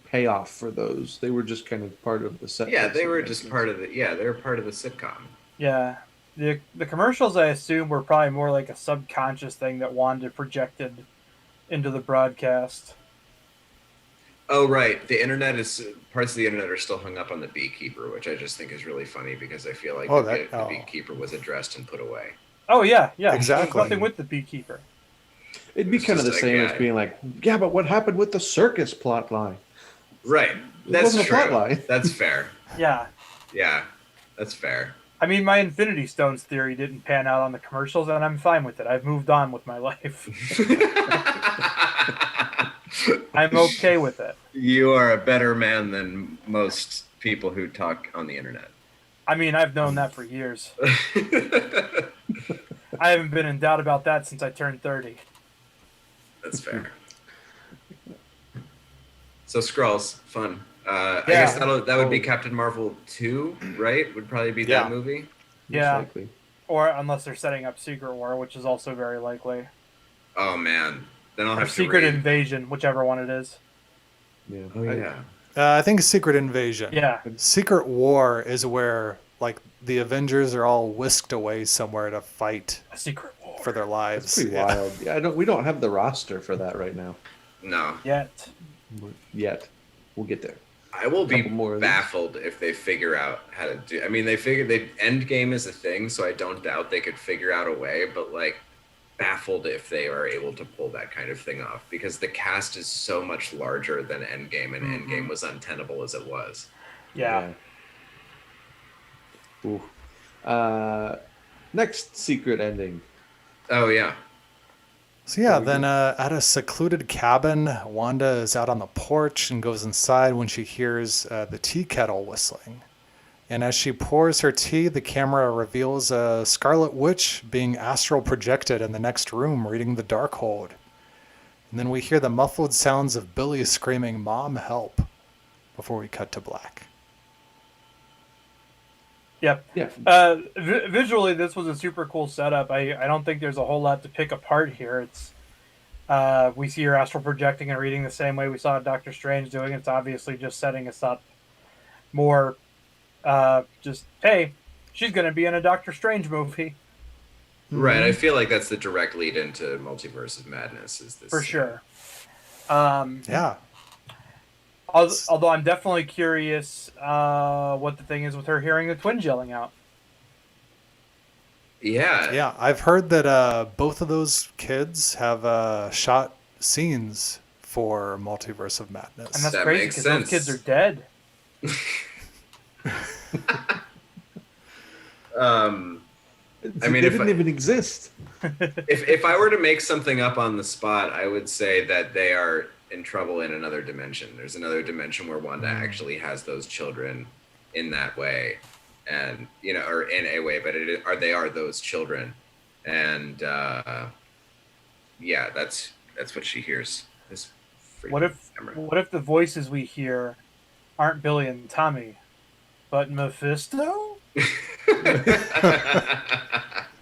payoff for those. They were just kind of part of the set.
Yeah, they were just part of the. Yeah, they were part of the sitcom.
Yeah, the commercials I assume were probably more like a subconscious thing that Wanda projected into the broadcast.
Oh right, parts of the internet are still hung up on the beekeeper, which I just think is really funny because I feel like the beekeeper was addressed and put away.
Oh yeah,
exactly.
There's nothing with the beekeeper.
It'd be kind of the same as being like, yeah, but what happened with the circus plot line?
Right, that's true. Plot line. That's fair.
Yeah.
Yeah, that's fair.
I mean, my Infinity Stones theory didn't pan out on the commercials, and I'm fine with it. I've moved on with my life. I'm okay with it.
You are a better man than most people who talk on the internet.
I mean, I've known that for years. I haven't been in doubt about that since I turned 30.
That's fair. So Skrulls, fun. I guess that would be Captain Marvel 2, right? Would probably be that movie.
Yeah. Or unless they're setting up Secret War, which is also very likely.
Oh man, then I'll have to
Secret Invasion, whichever one it is.
Yeah.
Oh yeah.
I think Secret Invasion.
Yeah.
Secret War is where like the Avengers are all whisked away somewhere to fight
a secret war
for their lives.
That's pretty wild. Yeah, we don't have the roster for that right now.
No.
Yet.
We'll get there.
I will be baffled if they figure out how to do. I mean, they Endgame is a thing, so I don't doubt they could figure out a way. But like, baffled if they are able to pull that kind of thing off because the cast is so much larger than Endgame, and Endgame was untenable as it was.
Yeah.
Ooh. Next secret ending.
Oh yeah.
So yeah, then at a secluded cabin, Wanda is out on the porch and goes inside when she hears the tea kettle whistling. And as she pours her tea, the camera reveals a Scarlet Witch being astral projected in the next room reading the Darkhold. And then we hear the muffled sounds of Billy screaming, "Mom, help," before we cut to black.
Yep.
Yeah.
Visually, this was a super cool setup. I don't think there's a whole lot to pick apart here. It's we see her astral projecting and reading the same way we saw Doctor Strange doing. It's obviously just setting us up more. Just hey, she's gonna be in a Doctor Strange movie.
Right. I feel like that's the direct lead into Multiverse of Madness. Is this
For sure.
Yeah.
Although I'm definitely curious what the thing is with her hearing the twins yelling out.
Yeah.
Yeah, I've heard that both of those kids have shot scenes for Multiverse of Madness.
And that's
That
crazy
makes
because those
sense.
kids are dead.
I mean,
they
if
didn't even exist.
if I were to make something up on the spot, I would say that they are in trouble in another dimension. There's another dimension where Wanda actually has those children in that way, and or in a way, but they are those children, and yeah, that's what she hears. This
What if the voices we hear aren't Billy and Tommy, but Mephisto?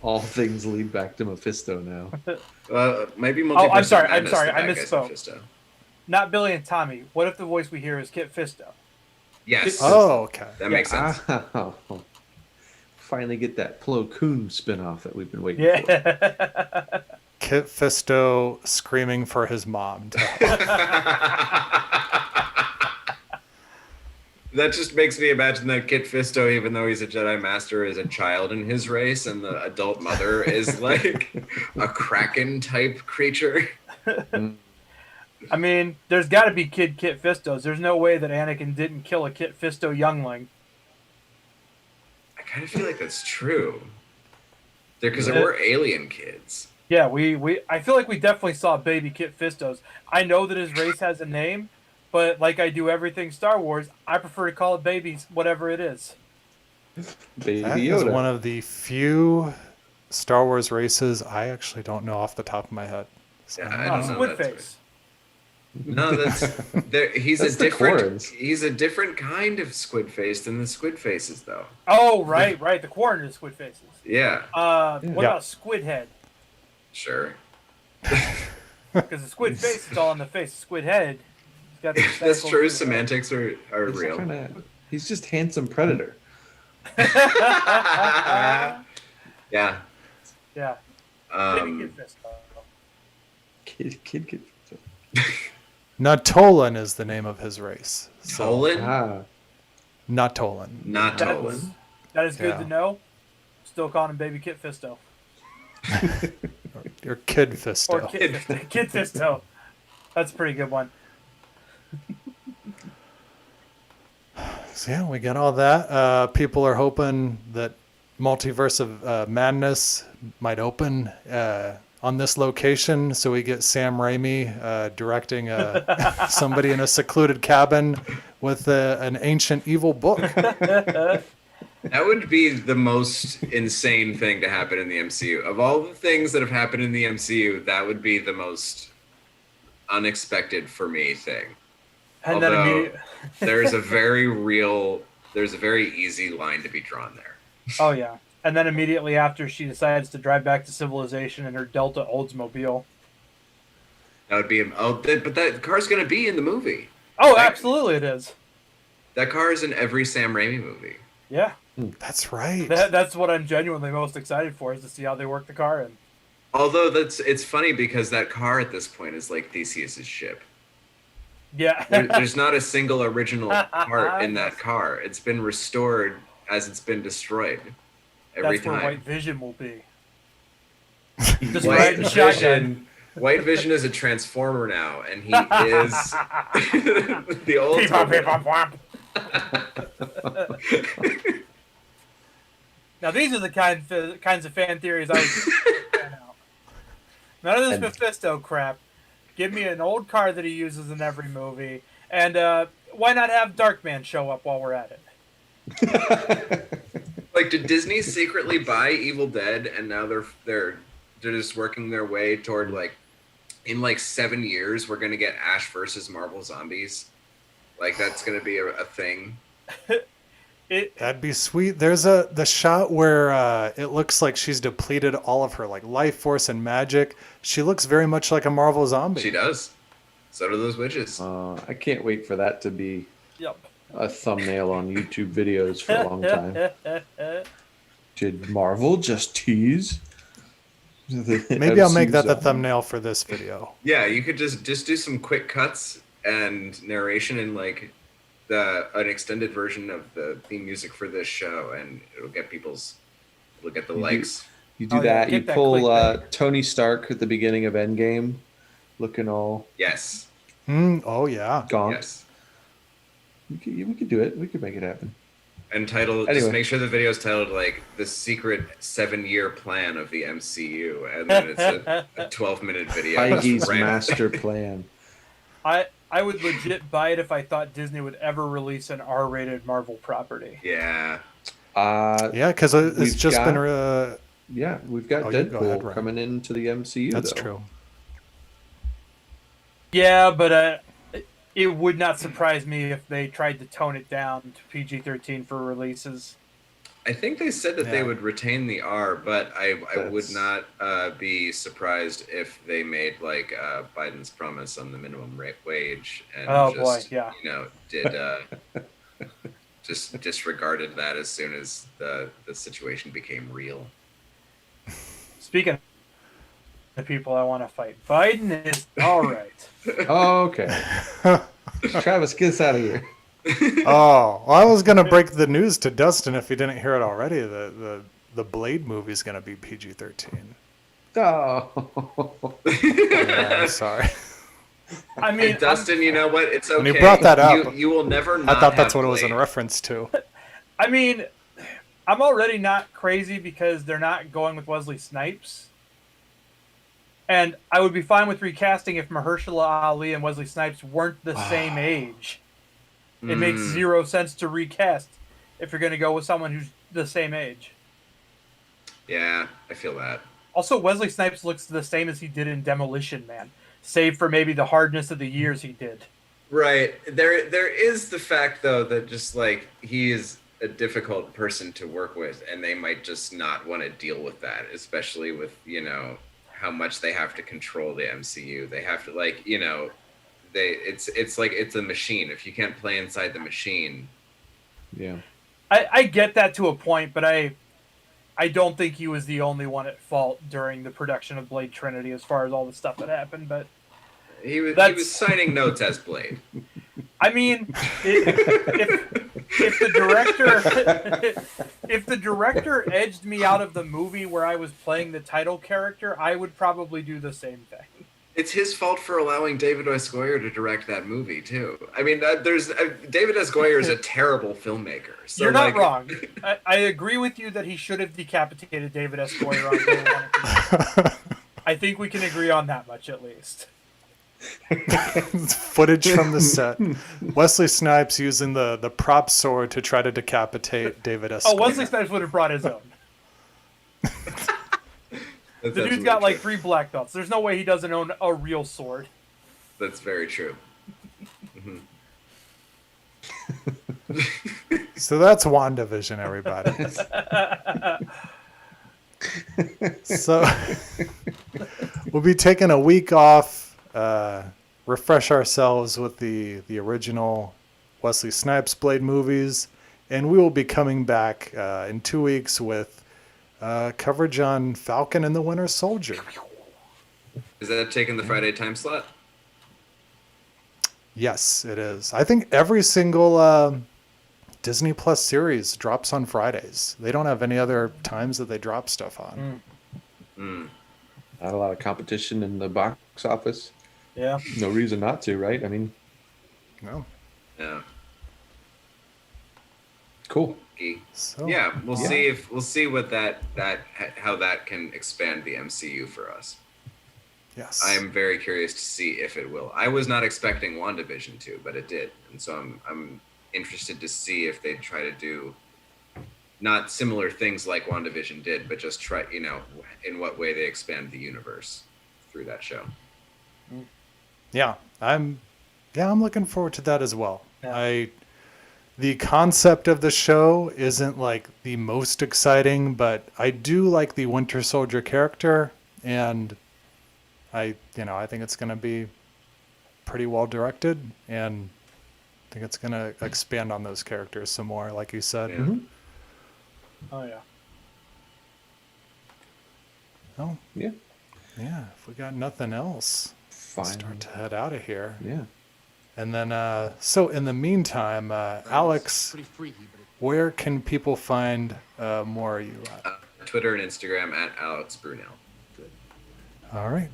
All things lead back to Mephisto now.
Maybe Multiverse.
Oh, I'm sorry.
of Madness, the
I
bad guy's
misspoke.
Mephisto.
Not Billy and Tommy. What if the voice we hear is Kit Fisto?
Yes.
Oh, okay.
That makes sense.
Oh, finally get that Plo Koon spinoff that we've been waiting for.
Yeah.
Kit Fisto screaming for his mom.
That just makes me imagine that Kit Fisto, even though he's a Jedi Master, is a child in his race, and the adult mother is like a Kraken type creature.
I mean, there's got to be Kit Fistos. There's no way that Anakin didn't kill a Kit Fisto youngling.
I kind of feel like that's true. Because there were alien kids.
Yeah, I feel like we definitely saw baby Kit Fistos. I know that his race has a name, but like I do everything Star Wars, I prefer to call it babies, whatever it is.
Baby
That
Yoda.
is one of the few Star Wars races I actually don't know off the top of my head. So,
Yeah, I don't know.
Squid
That's
Face.
No, he's
That's
a
the
different.
Quarrens.
He's a different kind of squid face than the squid faces, though.
Oh, right. The Quarren is Squid Faces.
Yeah.
What about Squid Head?
Sure.
Because the Squid Face is all on the face. The Squid Head. It's got the
That's
tentacles
true.
in it.
Semantics are
He's
real.
he's just handsome predator.
Yeah.
Yeah.
Um,
Baby Kit Fisto.
Kid.
Natolan is the name of his race. So,
Tolan?
Natolan.
Not Tolan.
That is good
Yeah.
to know. Still calling him Baby Kit Fisto.
Or Kid Fisto.
Or Kid Fisto. Kid Fisto. That's a pretty good one.
So yeah, we got all that. People are hoping that Multiverse of Madness might open on this location, so we get Sam Raimi directing somebody in a secluded cabin with an ancient evil book.
That would be the most insane thing to happen in the MCU. Of all the things that have happened in the MCU, that would be the most unexpected for me thing.
And
Although there's a very easy line to be drawn there.
Oh, yeah. And then immediately after, she decides to drive back to civilization in her Delta Oldsmobile.
That would be but that car's going to be in the movie.
Oh, absolutely it is.
That car is in every Sam Raimi movie.
Yeah.
That's right.
That's what I'm genuinely most excited for, is to see how they work the car in.
Although it's funny because that car at this point is like Theseus's ship.
Yeah.
There's not a single original part in that car. It's been restored as it's been destroyed every
That's where
time.
White Vision will be. Just riding shotgun.
White Vision is a transformer now, and he is the old.
Now these are the kinds of fan theories I was fan out. None of this Mephisto crap. Give me an old card that he uses in every movie, and why not have Darkman show up while we're at it?
Like, did Disney secretly buy Evil Dead, and now they're just working their way toward, like, in like 7 years we're gonna get Ash versus Marvel Zombies? Like, that's gonna be a thing.
That'd be sweet. There's the shot where it looks like she's depleted all of her like life force and magic. She looks very much like a Marvel zombie.
She does. So do those witches.
I can't wait for that to be
Yep.
a thumbnail on YouTube videos for a long time. Did Marvel just tease?
Maybe I'll make that the thumbnail for this video.
Yeah, you could just do some quick cuts and narration and like an extended version of the theme music for this show, and it'll get the likes.
You do that. You pull Tony Stark at the beginning of Endgame, looking all
oh yeah,
gaunt.
Yes.
We could do it. We could make it happen.
And just make sure the video is titled like the secret 7-year plan of the MCU, and then it's a 12-minute video.
Feige's master plan.
I would legit buy it if I thought Disney would ever release an R-rated Marvel property.
Yeah.
Yeah, because it's just been.
Yeah, we've got Deadpool coming into the MCU.
That's true.
Yeah, but it would not surprise me if they tried to tone it down to PG-13 for releases.
I think they said that they would retain the R, but I would not be surprised if they made like Biden's promise on the minimum wage and did just disregarded that as soon as the situation became real.
Speaking of people I want to fight, Biden is all right.
Oh, okay. Travis, get us out of here.
Oh, well, I was gonna break the news to Dustin if he didn't hear it already. The Blade movie is gonna be PG-13.
Oh,
yeah, I'm sorry.
I mean,
and Dustin, you know what? It's okay.
When you brought that up,
you will never.
I thought that's what it was in reference to.
I mean, I'm already not crazy because they're not going with Wesley Snipes, and I would be fine with recasting if Mahershala Ali and Wesley Snipes weren't the same age. It makes zero sense to recast if you're going to go with someone who's the same age.
Yeah, I feel that.
Also, Wesley Snipes looks the same as he did in Demolition Man, save for maybe the hardness of the years he did.
Right. There is the fact, though, that just, like, he is a difficult person to work with, and they might just not want to deal with that, especially with, you know, how much they have to control the MCU. They have to, like, you know... It's like it's a machine. If you can't play inside the machine,
I get that to a point, but I don't think he was the only one at fault during the production of Blade Trinity as far as all the stuff that happened. But
he was signing notes as Blade.
I mean, if the director edged me out of the movie where I was playing the title character, I would probably do the same thing.
It's his fault for allowing David S. Goyer to direct that movie too. I mean, David S. Goyer is a terrible filmmaker. So
you're not wrong. I agree with you that he should have decapitated David S. Goyer on day one. I think we can agree on that much at least.
Footage from the set. Wesley Snipes using the prop sword to try to decapitate David S. Goyer.
Wesley Snipes would have brought his own. The dude's got like 3 black belts. There's no way he doesn't own a real sword.
That's very true.
So that's WandaVision, everybody. So we'll be taking a week off, refresh ourselves with the original Wesley Snipes Blade movies, and we will be coming back in 2 weeks with coverage on Falcon and the Winter Soldier.
Is that taking the Friday time slot?
Yes, it is. I think every single Disney Plus series drops on Fridays. They don't have any other times that they drop stuff on.
Not a lot of competition in the box office.
Yeah.
No reason not to, right? I mean,
no.
Yeah.
Cool.
wacky.
So,
Yeah, we'll see what how that can expand the MCU for us.
Yes.
I'm very curious to see if it will. I was not expecting WandaVision to, but it did, and so I'm interested to see if they try to do not similar things like WandaVision did, but just try, in what way they expand the universe through that show.
Yeah, I'm looking forward to that as well.
Yeah.
The concept of the show isn't like the most exciting, but I do like the Winter Soldier character, and I think it's going to be pretty well directed, and I think it's going to expand on those characters some more, like you said.
Yeah.
Oh yeah.
Oh
Yeah.
yeah. If we got nothing else,
Fine.
start to head out of here.
Yeah.
And then, so in the meantime, Alex,
Pretty freaky, but
where can people find more of you at?
Twitter and Instagram at Alex Brunel.
All right.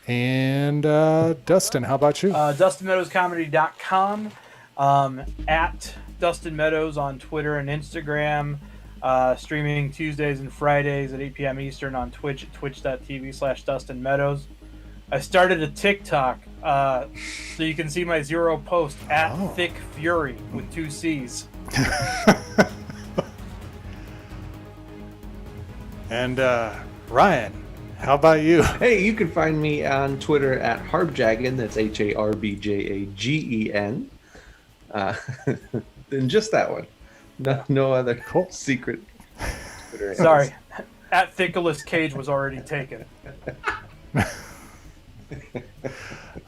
And Dustin, how about you?
DustinMeadowsComedy.com, at Dustin Meadows on Twitter and Instagram, streaming Tuesdays and Fridays at 8 p.m. Eastern on Twitch at twitch.tv/Dustin Meadows. I started a TikTok, so you can see my zero post at Thick Fury with 2 C's.
And Ryan, how about you?
Hey, you can find me on Twitter at Harbjagen. That's HARBJAGEN. And just that one. No other secret Twitter.
Sorry, at Thickless Cage was already taken.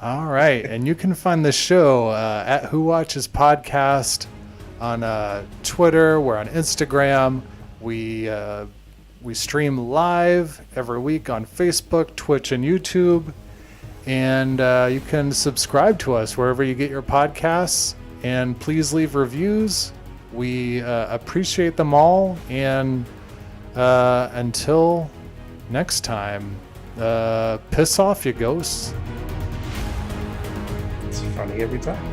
All right, and you can find the show at Who Watches Podcast on Twitter. We're on Instagram. We stream live every week on Facebook, Twitch, and YouTube. And you can subscribe to us wherever you get your podcasts. And please leave reviews. We appreciate them all. And until next time, piss off, you ghosts.
It's funny every time.